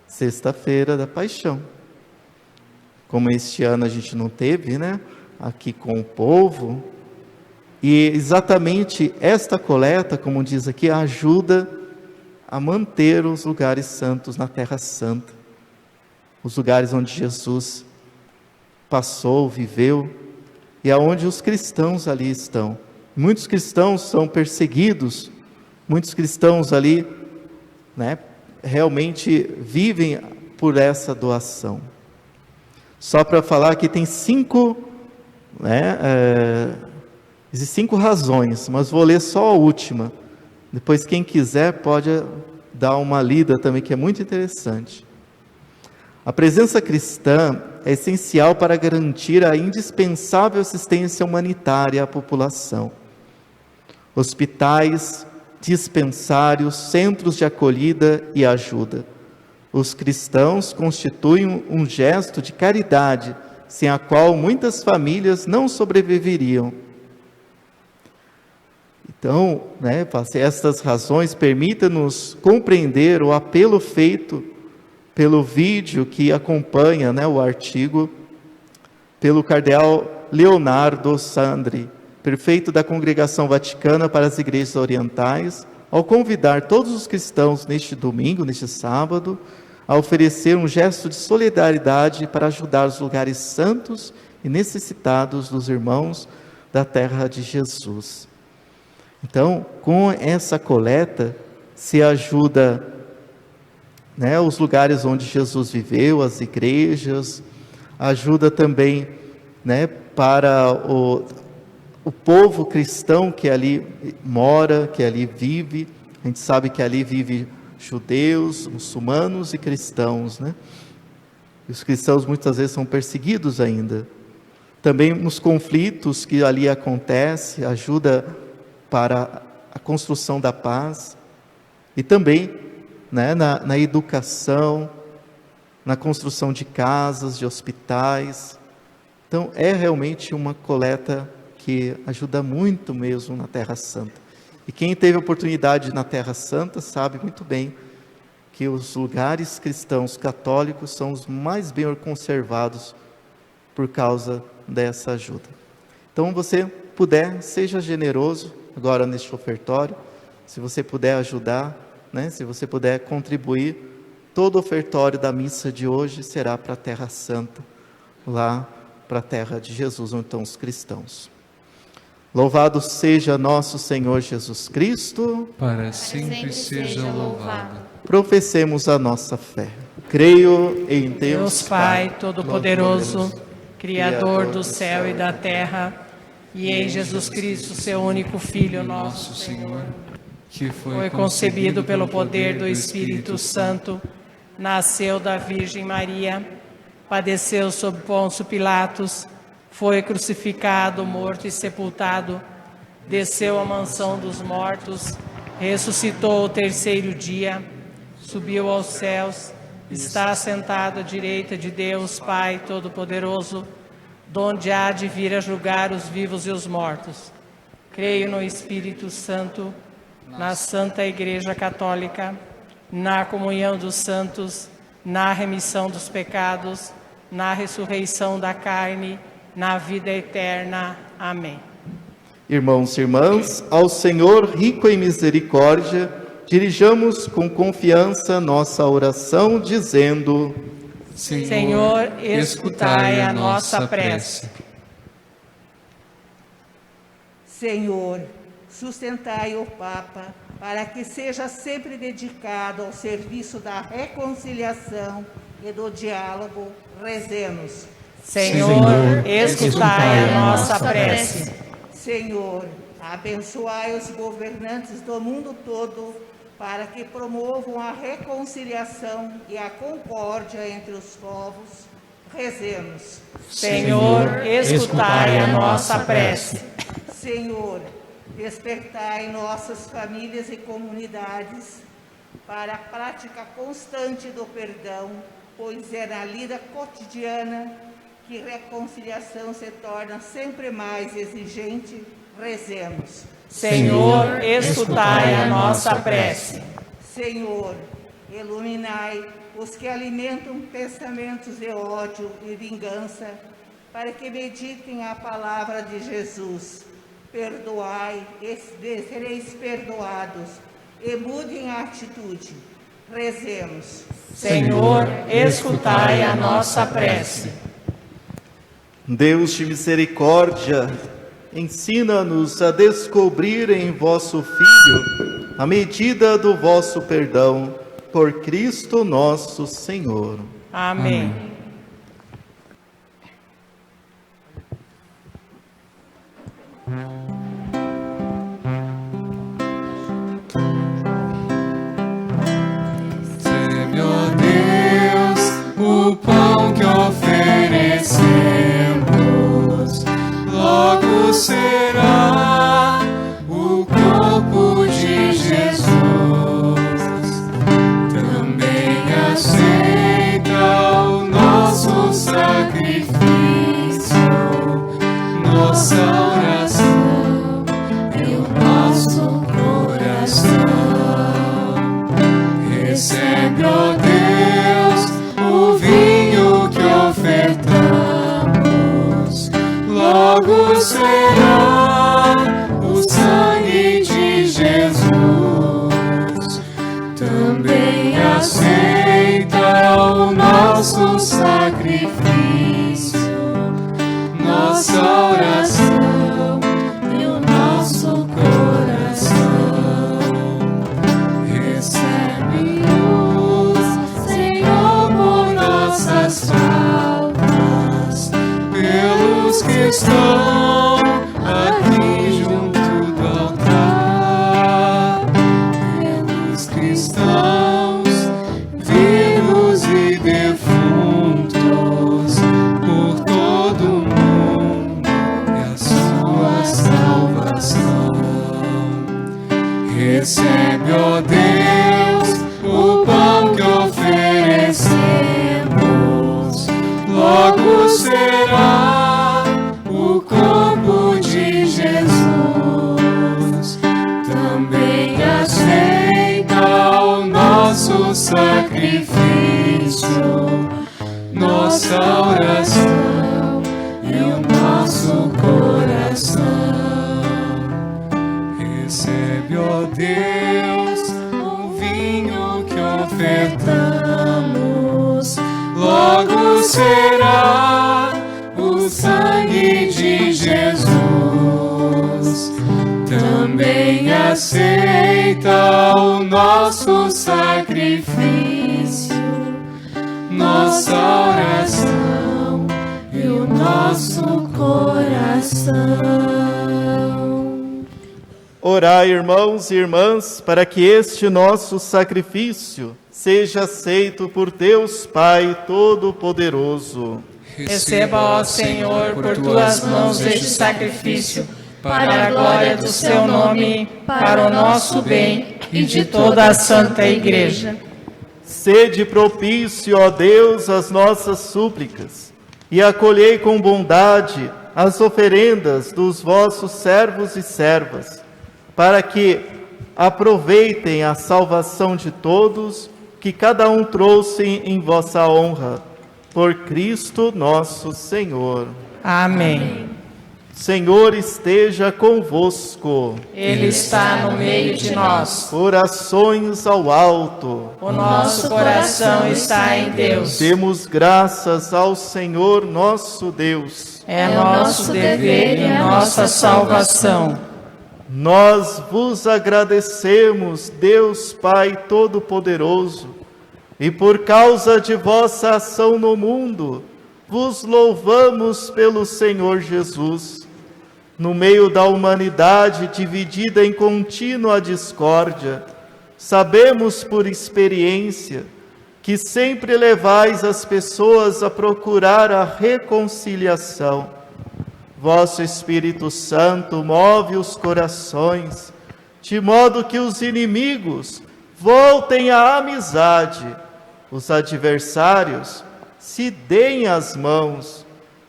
Sexta-feira da Paixão. Como este ano a gente não teve, né, aqui com o povo, e exatamente esta coleta, como diz aqui, ajuda a manter os lugares santos na Terra Santa, os lugares onde Jesus passou, viveu, e aonde os cristãos ali estão. Muitos cristãos são perseguidos, muitos cristãos ali, né, realmente vivem por essa doação. Só para falar que tem 5 razões, mas vou ler só a última. Depois, quem quiser, pode dar uma lida também, que é muito interessante. A presença cristã é essencial para garantir a indispensável assistência humanitária à população. Hospitais, dispensários, centros de acolhida e ajuda. Os cristãos constituem um gesto de caridade, sem a qual muitas famílias não sobreviveriam. Então, estas razões permitem-nos compreender o apelo feito pelo vídeo que acompanha, o artigo, pelo cardeal Leonardo Sandri, prefeito da Congregação Vaticana para as Igrejas Orientais, ao convidar todos os cristãos neste domingo, neste sábado, a oferecer um gesto de solidariedade para ajudar os lugares santos e necessitados dos irmãos da terra de Jesus. Então, com essa coleta, se ajuda os lugares onde Jesus viveu, as igrejas, ajuda também para o povo cristão que ali mora, que ali vive. A gente sabe que ali vive judeus, muçulmanos e cristãos, E os cristãos muitas vezes são perseguidos ainda. Também nos conflitos que ali acontecem, ajuda para a construção da paz. E também na educação, na construção de casas, de hospitais. Então é realmente uma coleta que ajuda muito mesmo na Terra Santa. E quem teve a oportunidade na Terra Santa sabe muito bem que os lugares cristãos católicos são os mais bem conservados por causa dessa ajuda. Então, você puder, seja generoso agora neste ofertório, se você puder ajudar, se você puder contribuir, todo o ofertório da missa de hoje será para a Terra Santa, lá para a terra de Jesus, onde estão os cristãos. Louvado seja nosso Senhor Jesus Cristo. Para sempre seja louvado. Professemos a nossa fé. Creio em Deus Pai Todo-Poderoso, Criador do céu e da terra, e em Jesus Cristo, seu único Filho, nosso Senhor, que foi concebido pelo poder do Espírito Santo, nasceu da Virgem Maria, padeceu sob Pôncio Pilatos, foi crucificado, morto e sepultado, desceu à mansão dos mortos, ressuscitou o terceiro dia, subiu aos céus, está assentado à direita de Deus Pai Todo-Poderoso, donde há de vir a julgar os vivos e os mortos. Creio no Espírito Santo, na Santa Igreja Católica, na comunhão dos santos, na remissão dos pecados, na ressurreição da carne, na vida eterna. Amém. Irmãos e irmãs, ao Senhor rico em misericórdia, dirijamos com confiança nossa oração, dizendo: Senhor, escutai a nossa prece. Senhor, sustentai o Papa, para que seja sempre dedicado ao serviço da reconciliação e do diálogo. Rezemos. Senhor, escutai a nossa prece. Senhor, abençoai os governantes do mundo todo, para que promovam a reconciliação e a concórdia entre os povos. Rezemos. Senhor, escutai a nossa prece. Senhor, Despertai nossas famílias e comunidades para a prática constante do perdão, pois é na lida cotidiana que reconciliação se torna sempre mais exigente. Rezemos. Senhor, escutai a nossa prece. Senhor, iluminai os que alimentam pensamentos de ódio e vingança, para que meditem a palavra de Jesus. Perdoai e sereis perdoados, e mudem a atitude. Rezemos. Senhor, escutai a nossa prece. Deus de misericórdia, ensina-nos a descobrir em vosso Filho a medida do vosso perdão, por Cristo nosso Senhor. Amém. Dê-me, ó Deus, o pão que oferecemos, logo será o corpo de Jesus. Também aceita o nosso sacrifício, nossa oração e o nosso coração. Recebe, ó Deus, o vinho que ofertamos, logo será o sangue de Jesus. Também aceita o nosso sacrifício, nossa oração e o nosso coração. Recebe-nos, Senhor, por nossas faltas, pelos que estão aqui junto do altar, pelos cristãos vivos e defuntos, por todo o mundo e a sua salvação. Recebe, ó Deus, o pão que oferecemos, logo será o corpo de Jesus. Também aceita o nosso sacrifício, nossa oração e o nosso coração. Recebe, ó Deus, o vinho que ofertamos, logo será o sangue de Jesus. Também aceita o nosso sacrifício, nossa oração e o nosso coração. Orai, irmãos e irmãs, para que este nosso sacrifício seja aceito por Deus Pai Todo-Poderoso. Receba, ó Senhor, por tuas mãos este sacrifício, para a glória do seu nome, para o nosso bem e de toda a Santa Igreja. Sede propício, ó Deus, às nossas súplicas, e acolhei com bondade as oferendas dos vossos servos e servas, para que aproveitem a salvação de todos, que cada um trouxe em vossa honra, por Cristo nosso Senhor. Amém. Senhor esteja convosco. Ele está no meio de nós. Orações ao alto. O nosso coração está em Deus. Demos graças ao Senhor nosso Deus. É nosso dever e nossa salvação. Nós vos agradecemos, Deus Pai Todo-Poderoso, e por causa de vossa ação no mundo, vos louvamos pelo Senhor Jesus. No meio da humanidade dividida em contínua discórdia, sabemos por experiência que sempre levais as pessoas a procurar a reconciliação. vosso Espírito Santo move os corações, de modo que os inimigos voltem à amizade, os adversários se deem as mãos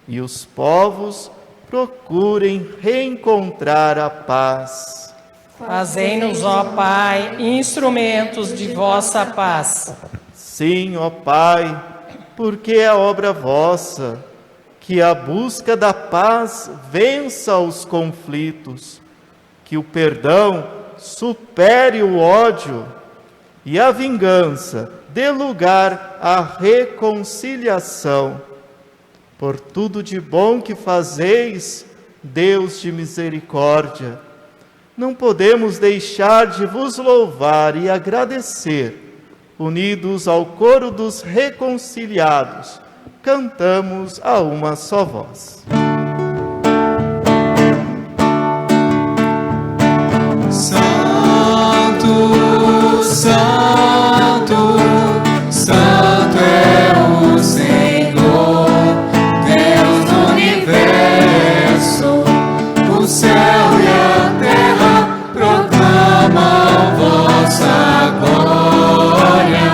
e os povos procurem reencontrar a paz. Fazei-nos, ó Pai, instrumentos de vossa paz. Sim, ó Pai, porque é obra vossa que a busca da paz vença os conflitos, que o perdão supere o ódio e a vingança dê lugar à reconciliação. Por tudo de bom que fazeis, Deus de misericórdia, não podemos deixar de vos louvar e agradecer, unidos ao coro dos reconciliados, cantamos a uma só voz. Santo, Santo, Santo é o Senhor, Deus do universo, o céu e a terra proclamam vossa glória.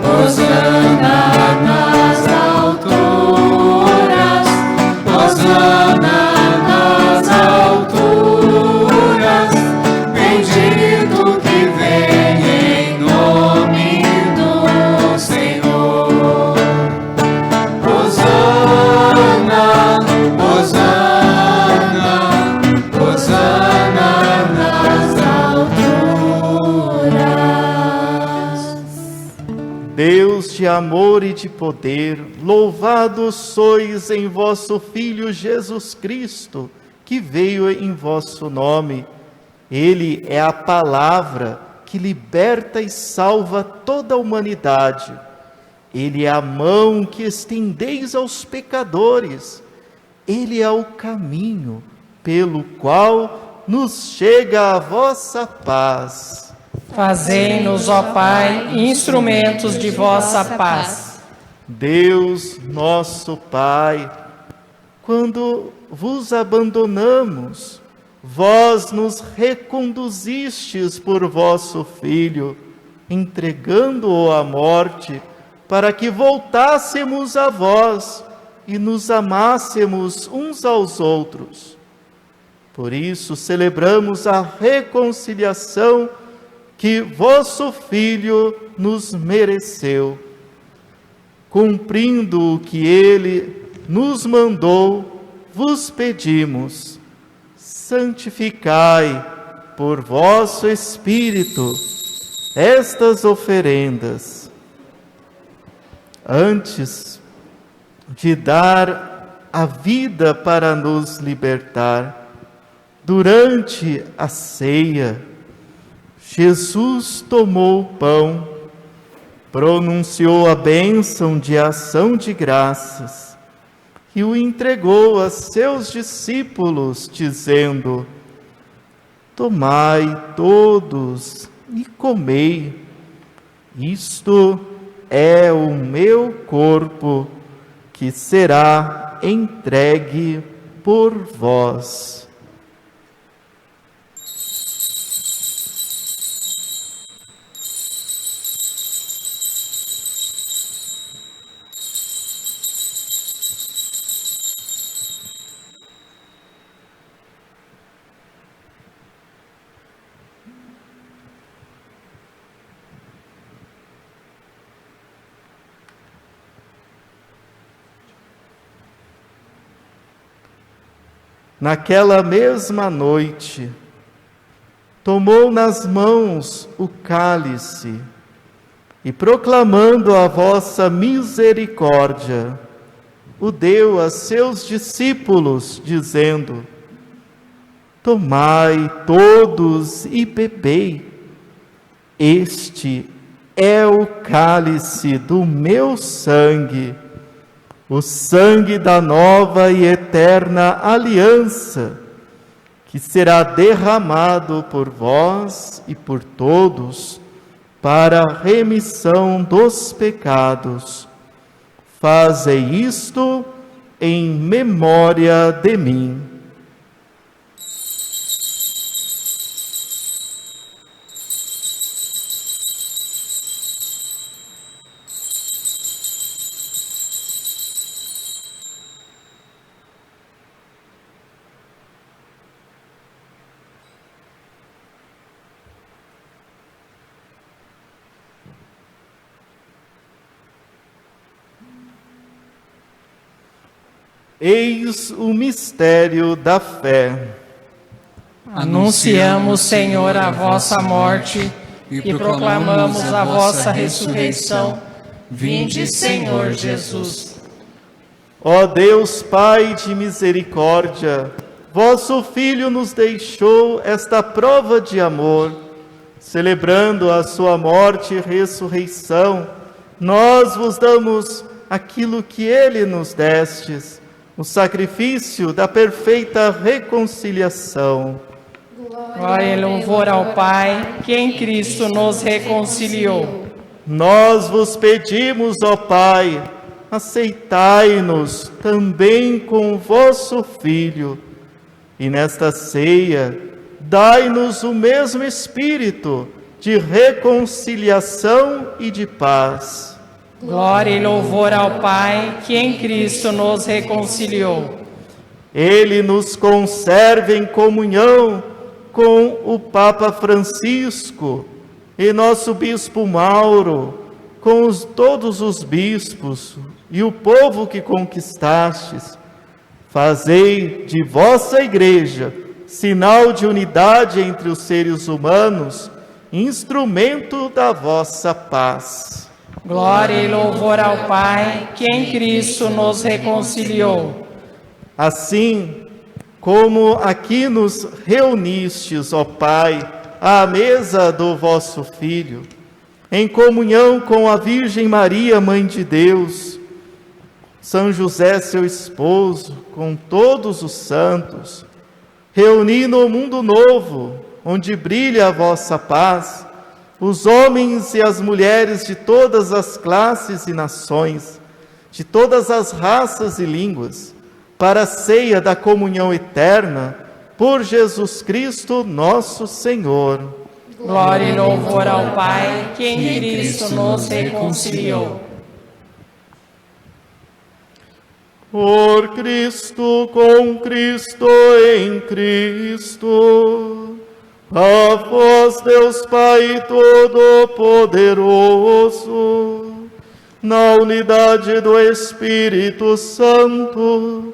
Hosana nas alturas, Hosana nas alturas, bendito que vem em nome do Senhor. Hosana, Hosana, Hosana nas alturas. Deus de amor e de poder, louvados sois em vosso Filho Jesus Cristo, que veio em vosso nome. Ele é a palavra que liberta e salva toda a humanidade. Ele é a mão que estendeis aos pecadores. Ele é o caminho pelo qual nos chega a vossa paz. Fazei-nos, ó Pai, instrumentos de vossa paz. Deus, nosso Pai, quando vos abandonamos, vós nos reconduzistes por vosso Filho, entregando-o à morte, para que voltássemos a vós e nos amássemos uns aos outros. Por isso celebramos a reconciliação que vosso Filho nos mereceu. Cumprindo o que ele nos mandou, vos pedimos: santificai por vosso Espírito estas oferendas. Antes de dar a vida para nos libertar, durante a ceia, Jesus tomou o pão, pronunciou a bênção de ação de graças e o entregou a seus discípulos, dizendo: tomai todos e comei, isto é o meu corpo, que será entregue por vós. Naquela mesma noite, tomou nas mãos o cálice e, proclamando a vossa misericórdia, o deu a seus discípulos, dizendo: tomai todos e bebei, este é o cálice do meu sangue, o sangue da nova e eterna aliança, que será derramado por vós e por todos para a remissão dos pecados. Fazei isto em memória de mim. Eis o mistério da fé. Anunciamos, Senhor, a vossa morte e proclamamos a vossa ressurreição. Vinde, Senhor Jesus. Ó Deus, Pai de misericórdia, vosso Filho nos deixou esta prova de amor. Celebrando a sua morte e ressurreição, nós vos damos aquilo que ele nos destes, o sacrifício da perfeita reconciliação. Glória e louvor ao Pai, que em Cristo nos reconciliou. Nós vos pedimos, ó Pai, aceitai-nos também com o vosso Filho, e nesta ceia, dai-nos o mesmo espírito de reconciliação e de paz. Glória e louvor ao Pai, que em Cristo nos reconciliou. Ele nos conserve em comunhão com o Papa Francisco e nosso Bispo Mauro, com todos os bispos e o povo que conquistastes. Fazei de vossa Igreja sinal de unidade entre os seres humanos, instrumento da vossa paz. Glória e louvor ao Pai, que em Cristo nos reconciliou. Assim, como aqui nos reunistes, ó Pai, à mesa do vosso Filho, em comunhão com a Virgem Maria, Mãe de Deus, São José, seu esposo, com todos os santos, reuni no mundo novo, onde brilha a vossa paz, os homens e as mulheres de todas as classes e nações, de todas as raças e línguas, para a ceia da comunhão eterna, por Jesus Cristo nosso Senhor. Glória e louvor ao Pai, que em Cristo nos reconciliou. Por Cristo, com Cristo, em Cristo, a vós, Deus Pai Todo-Poderoso, na unidade do Espírito Santo,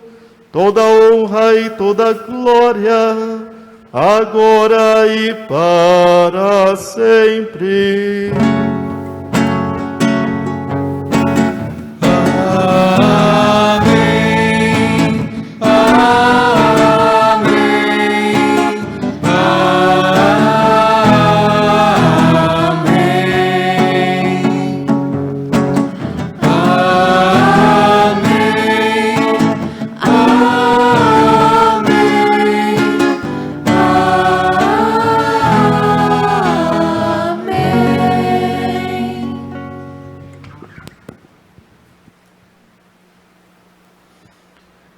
toda honra e toda glória, agora e para sempre.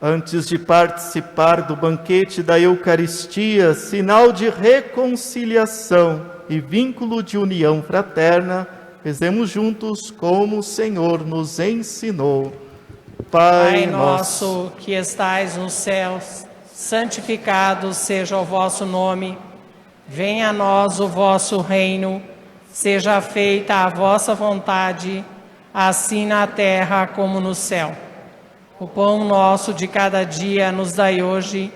Antes de participar do banquete da Eucaristia, sinal de reconciliação e vínculo de união fraterna, rezemos juntos como o Senhor nos ensinou. Pai nosso que estais nos céus, santificado seja o vosso nome. Venha a nós o vosso reino. Seja feita a vossa vontade, assim na terra como no céu. O pão nosso de cada dia nos dai hoje.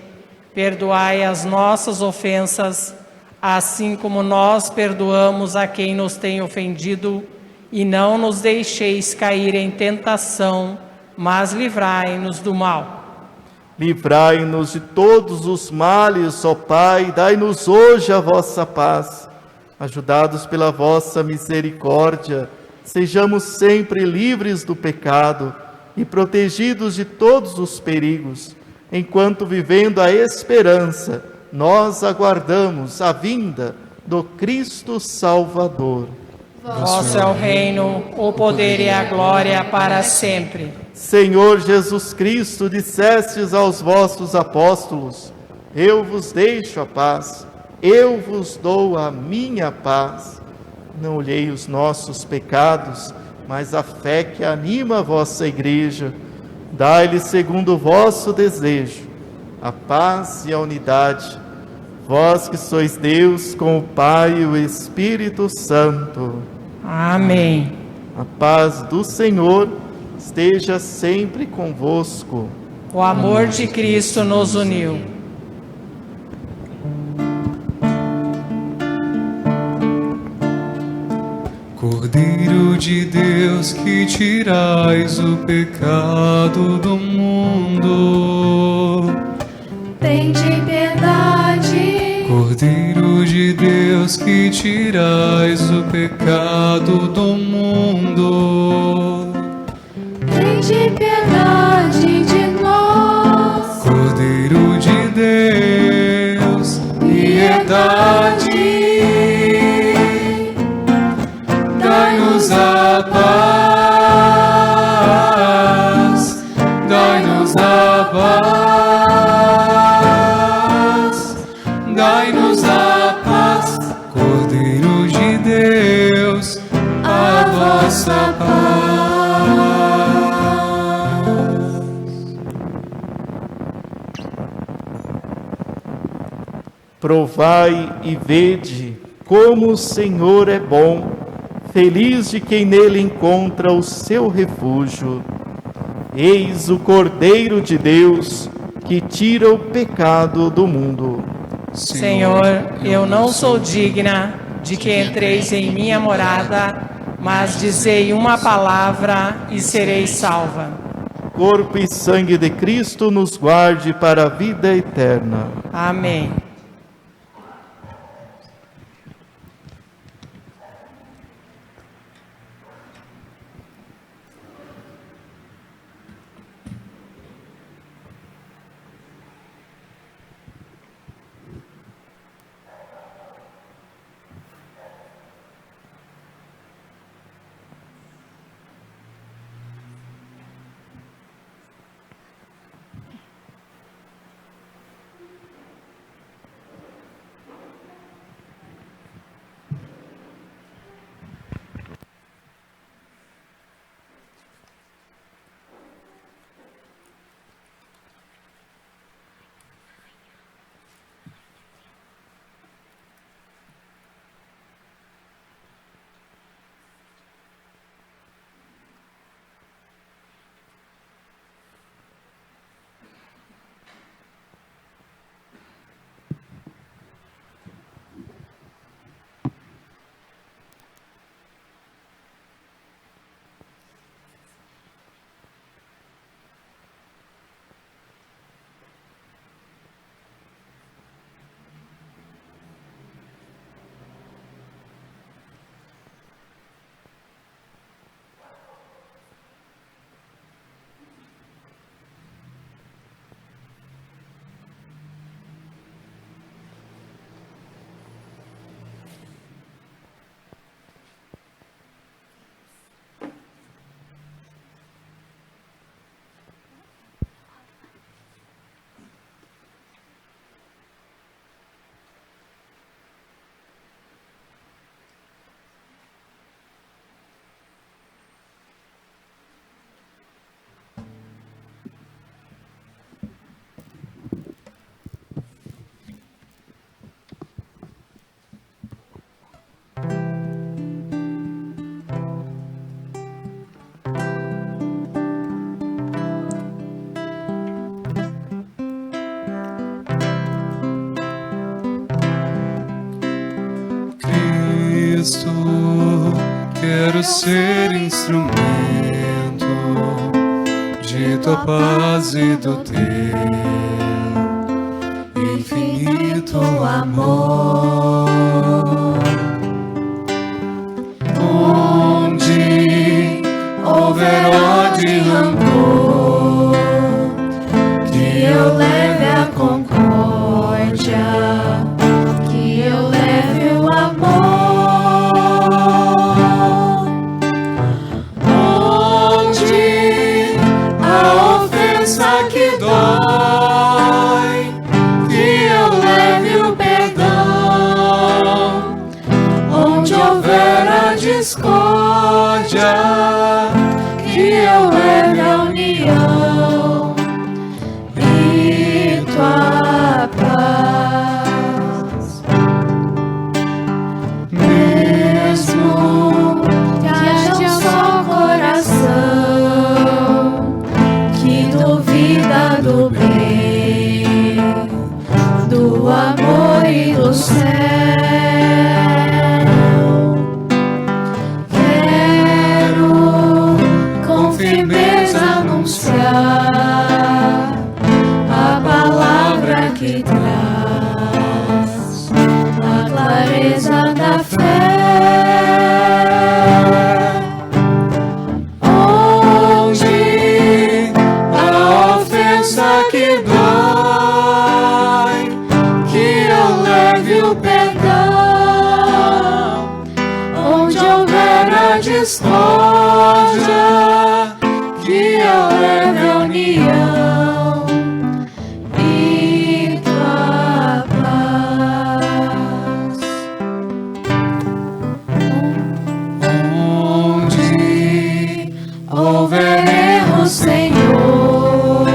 Perdoai as nossas ofensas, assim como nós perdoamos a quem nos tem ofendido. E não nos deixeis cair em tentação, mas livrai-nos do mal. Livrai-nos de todos os males, ó Pai, dai-nos hoje a vossa paz. Ajudados pela vossa misericórdia, sejamos sempre livres do pecado e protegidos de todos os perigos, enquanto vivendo a esperança, nós aguardamos a vinda do Cristo Salvador. Vosso é o reino, o poder e a glória para sempre. Senhor Jesus Cristo, dissestes aos vossos apóstolos: eu vos deixo a paz, eu vos dou a minha paz. Não olhei os nossos pecados, mas a fé que anima a vossa igreja. Dai-lhe segundo o vosso desejo a paz e a unidade, vós que sois Deus com o Pai e o Espírito Santo. Amém. A paz do Senhor esteja sempre convosco. O amor de Cristo nos uniu. Cordeiro de Deus, que tirais o pecado do mundo, Tende piedade, Cordeiro de Deus, que tirais o pecado do mundo, tende piedade de nós. Cordeiro de Deus, piedade, dai-nos a paz, dai-nos a paz, dai-nos a paz, Cordeiro de Deus, a vossa paz. Provai e vede como o Senhor é bom, feliz de quem nele encontra o seu refúgio. Eis o Cordeiro de Deus, que tira o pecado do mundo. Senhor, eu não sou digna de que entreis em minha morada, mas dizei uma palavra e serei salva. Corpo e sangue de Cristo nos guarde para a vida eterna. Amém. Cristo, quero ser instrumento de tua paz e do teu infinito amor. Onde houver ódio e rancor, que eu leve a concórdia, que eu leve o amor. pois, anunciar a palavra que traz a clareza da fé. Onde a ofensa que dói, que eu leve o perdão. Onde houver a discórdia, que eu leve a união e tua paz. Onde houver erro, Senhor,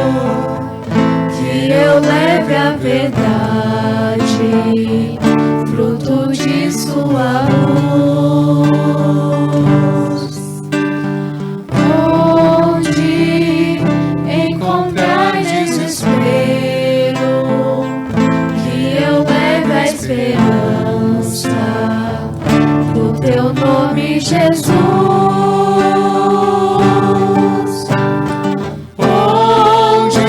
que eu leve a verdade, fruto de sua luz. Onde encontrar desespero, que eu leve a esperança do teu nome, Jesus. Onde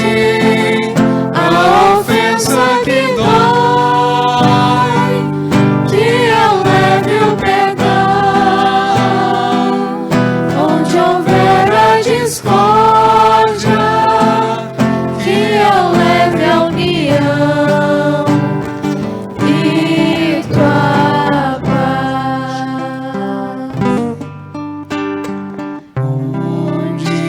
a ofensa que dói, que eu leve o perdão. Onde houver a discórdia, que eu leve a união e tua paz. Onde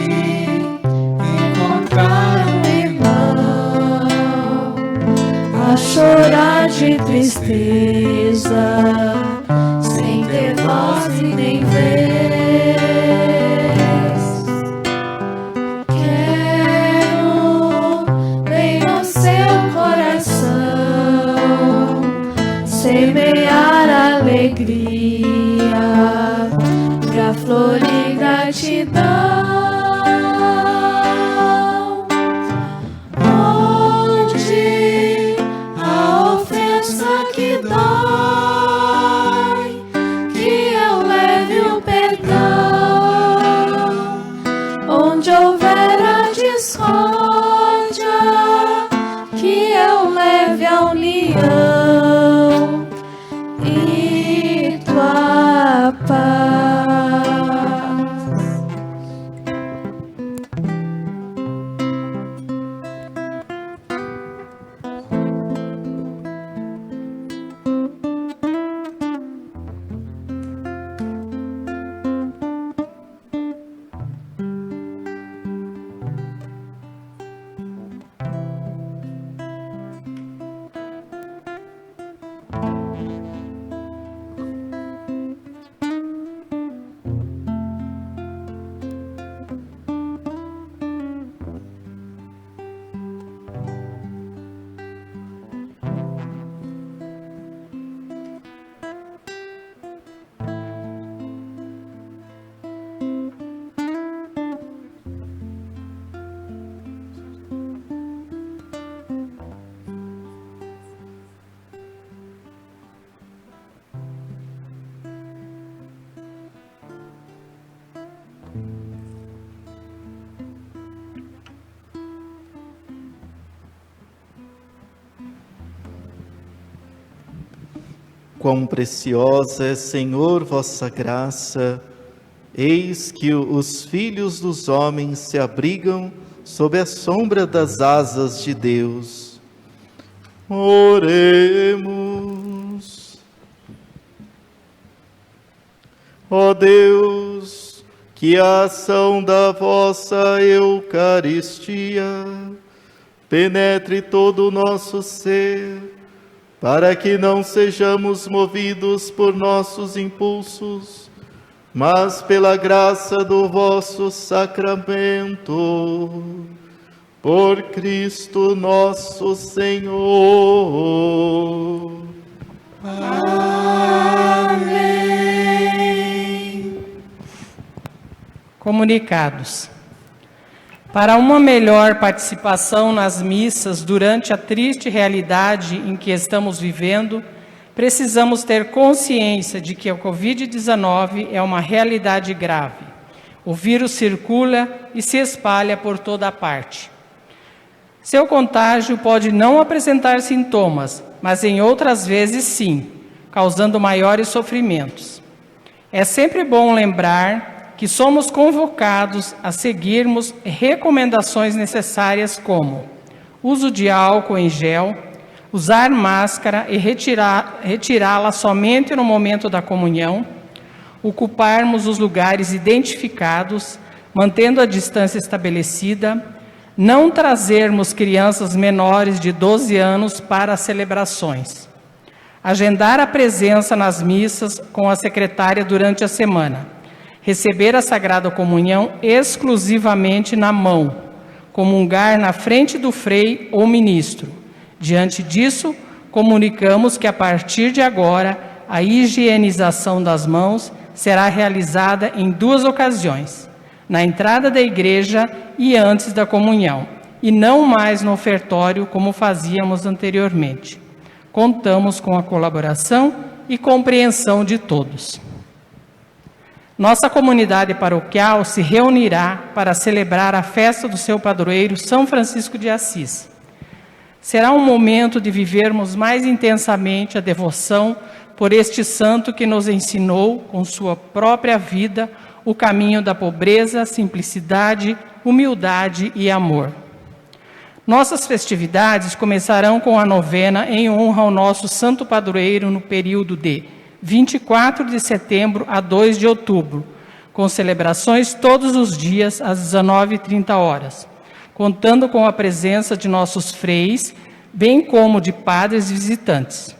encontrar um irmão a chorar de tristeza, sem ter voz e nem vez, quero bem no seu coração semear alegria pra flor e gratidão. Onde a ofensa que dói, que eu leve o perdão. Onde houver a discórdia, que eu leve a união e tua paz. Quão preciosa é, Senhor, vossa graça! Eis que os filhos dos homens se abrigam sob a sombra das asas de Deus. Oremos. Ó Deus, que a ação da vossa Eucaristia penetre todo o nosso ser, para que não sejamos movidos por nossos impulsos, mas pela graça do vosso sacramento, por Cristo nosso Senhor. Amém. Comunicados. Para uma melhor participação nas missas durante a triste realidade em que estamos vivendo, precisamos ter consciência de que a Covid-19 é uma realidade grave. O vírus circula e se espalha por toda a parte. Seu contágio pode não apresentar sintomas, mas em outras vezes sim, causando maiores sofrimentos. É sempre bom lembrar que somos convocados a seguirmos recomendações necessárias como uso de álcool em gel, usar máscara e retirá-la somente no momento da comunhão, ocuparmos os lugares identificados, mantendo a distância estabelecida, não trazermos crianças menores de 12 anos para as celebrações, agendar a presença nas missas com a secretária durante a semana, receber a Sagrada Comunhão exclusivamente na mão, comungar na frente do frei ou ministro. Diante disso, comunicamos que a partir de agora, a higienização das mãos será realizada em 2 ocasiões, na entrada da igreja e antes da comunhão, e não mais no ofertório como fazíamos anteriormente. Contamos com a colaboração e compreensão de todos. Nossa comunidade paroquial se reunirá para celebrar a festa do seu padroeiro São Francisco de Assis. Será um momento de vivermos mais intensamente a devoção por este santo que nos ensinou, com sua própria vida, o caminho da pobreza, simplicidade, humildade e amor. Nossas festividades começarão com a novena em honra ao nosso santo padroeiro no período de 24 de setembro a 2 de outubro, com celebrações todos os dias às 19h30, contando com a presença de nossos freis, bem como de padres e visitantes.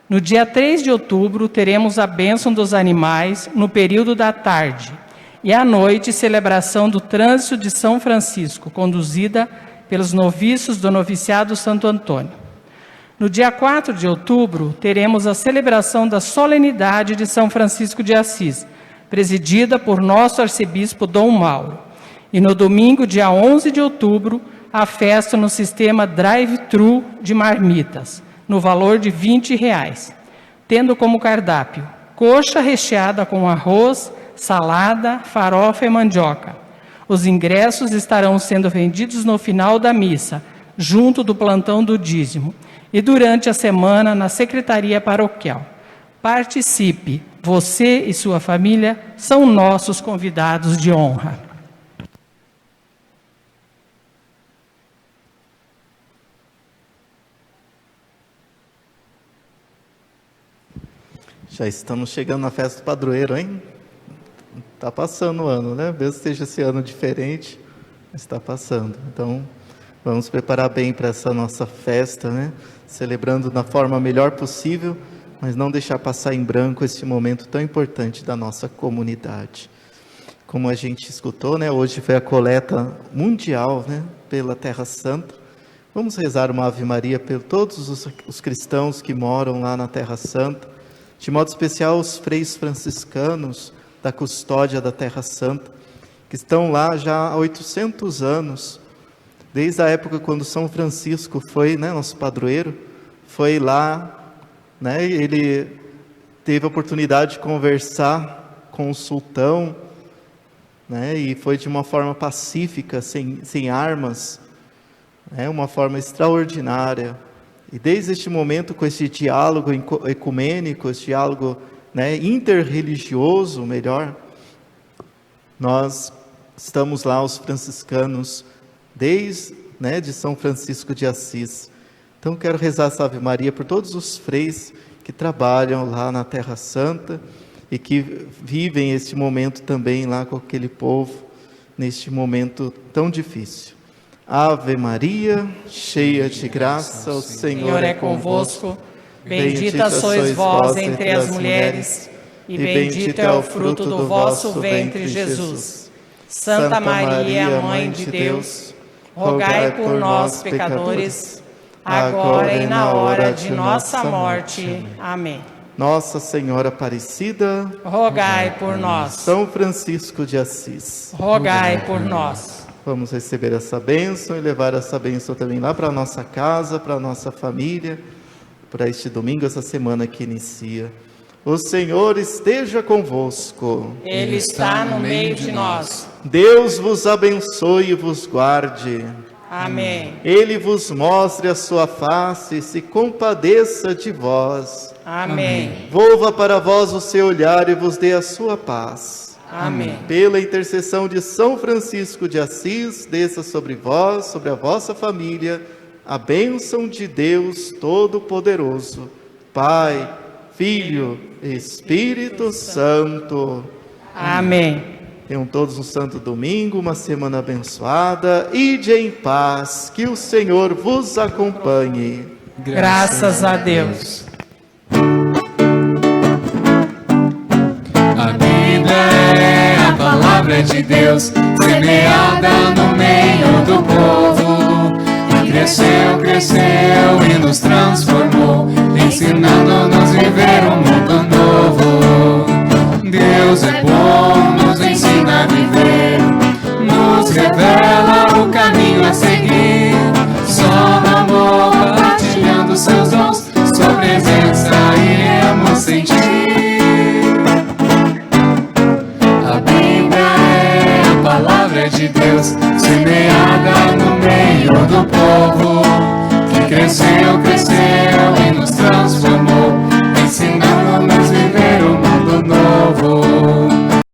No dia 3 de outubro, teremos a bênção dos animais no período da tarde, e à noite, celebração do trânsito de São Francisco, conduzida pelos noviços do Noviciado Santo Antônio. No dia 4 de outubro, teremos a celebração da solenidade de São Francisco de Assis, presidida por nosso arcebispo Dom Mauro. E no domingo, dia 11 de outubro, a festa no sistema drive-thru de marmitas, no valor de R$20, tendo como cardápio coxa recheada com arroz, salada, farofa e mandioca. Os ingressos estarão sendo vendidos no final da missa, junto do plantão do dízimo, e durante a semana na Secretaria Paroquial. Participe, você e sua família são nossos convidados de honra. Já estamos chegando na festa do padroeiro, hein? Está passando o ano, né? Mesmo que seja esse ano diferente, está passando. Então, vamos preparar bem para essa nossa festa, né? Celebrando da forma melhor possível, mas não deixar passar em branco esse momento tão importante da nossa comunidade. Como a gente escutou, né? Hoje foi a coleta mundial, né? Pela Terra Santa. Vamos rezar uma Ave Maria por todos os cristãos que moram lá na Terra Santa, de modo especial os freis franciscanos da custódia da Terra Santa, que estão lá já há 800 anos, desde a época quando São Francisco foi, né, nosso padroeiro, foi lá, né, ele teve a oportunidade de conversar com o sultão, né, e foi de uma forma pacífica, sem armas, né, uma forma extraordinária. E desde este momento, com esse diálogo ecumênico, esse diálogo, né, interreligioso, melhor, nós estamos lá, os franciscanos, desde, né, de São Francisco de Assis. Então, quero rezar essa Ave Maria por todos os freis que trabalham lá na Terra Santa e que vivem este momento também lá com aquele povo, neste momento tão difícil. Ave Maria, cheia de graça, o Senhor é convosco. Bendita sois vós entre as mulheres, e bendito é o fruto do vosso ventre, Jesus. Santa Maria, Mãe de Deus, rogai por nós, pecadores, agora e na hora de nossa morte. Amém. Nossa Senhora Aparecida, rogai por nós. São Francisco de Assis, rogai por nós. Vamos receber essa bênção e levar essa bênção também lá para a nossa casa, para a nossa família, para este domingo, essa semana que inicia. O Senhor esteja convosco. Ele está no meio de nós. Deus vos abençoe e vos guarde. Amém. Ele vos mostre a sua face e se compadeça de vós. Amém. Volva para vós o seu olhar e vos dê a sua paz. Amém. Pela intercessão de São Francisco de Assis, desça sobre vós, sobre a vossa família, a bênção de Deus Todo-Poderoso, Pai, Filho, Espírito Santo. Amém. Tenham todos um santo domingo, uma semana abençoada. Ide em paz, que o Senhor vos acompanhe. Graças a Deus. A Bíblia é a palavra de Deus, semeada no meio do povo. E cresceu, cresceu e nos transformou, ensinando-nos a viver um mundo novo. Deus é bom, nos ensina a viver, nos revela o caminho a seguir. Só no amor, partilhando seus dons, sua presença iremos sentir. A Bíblia é a palavra de Deus,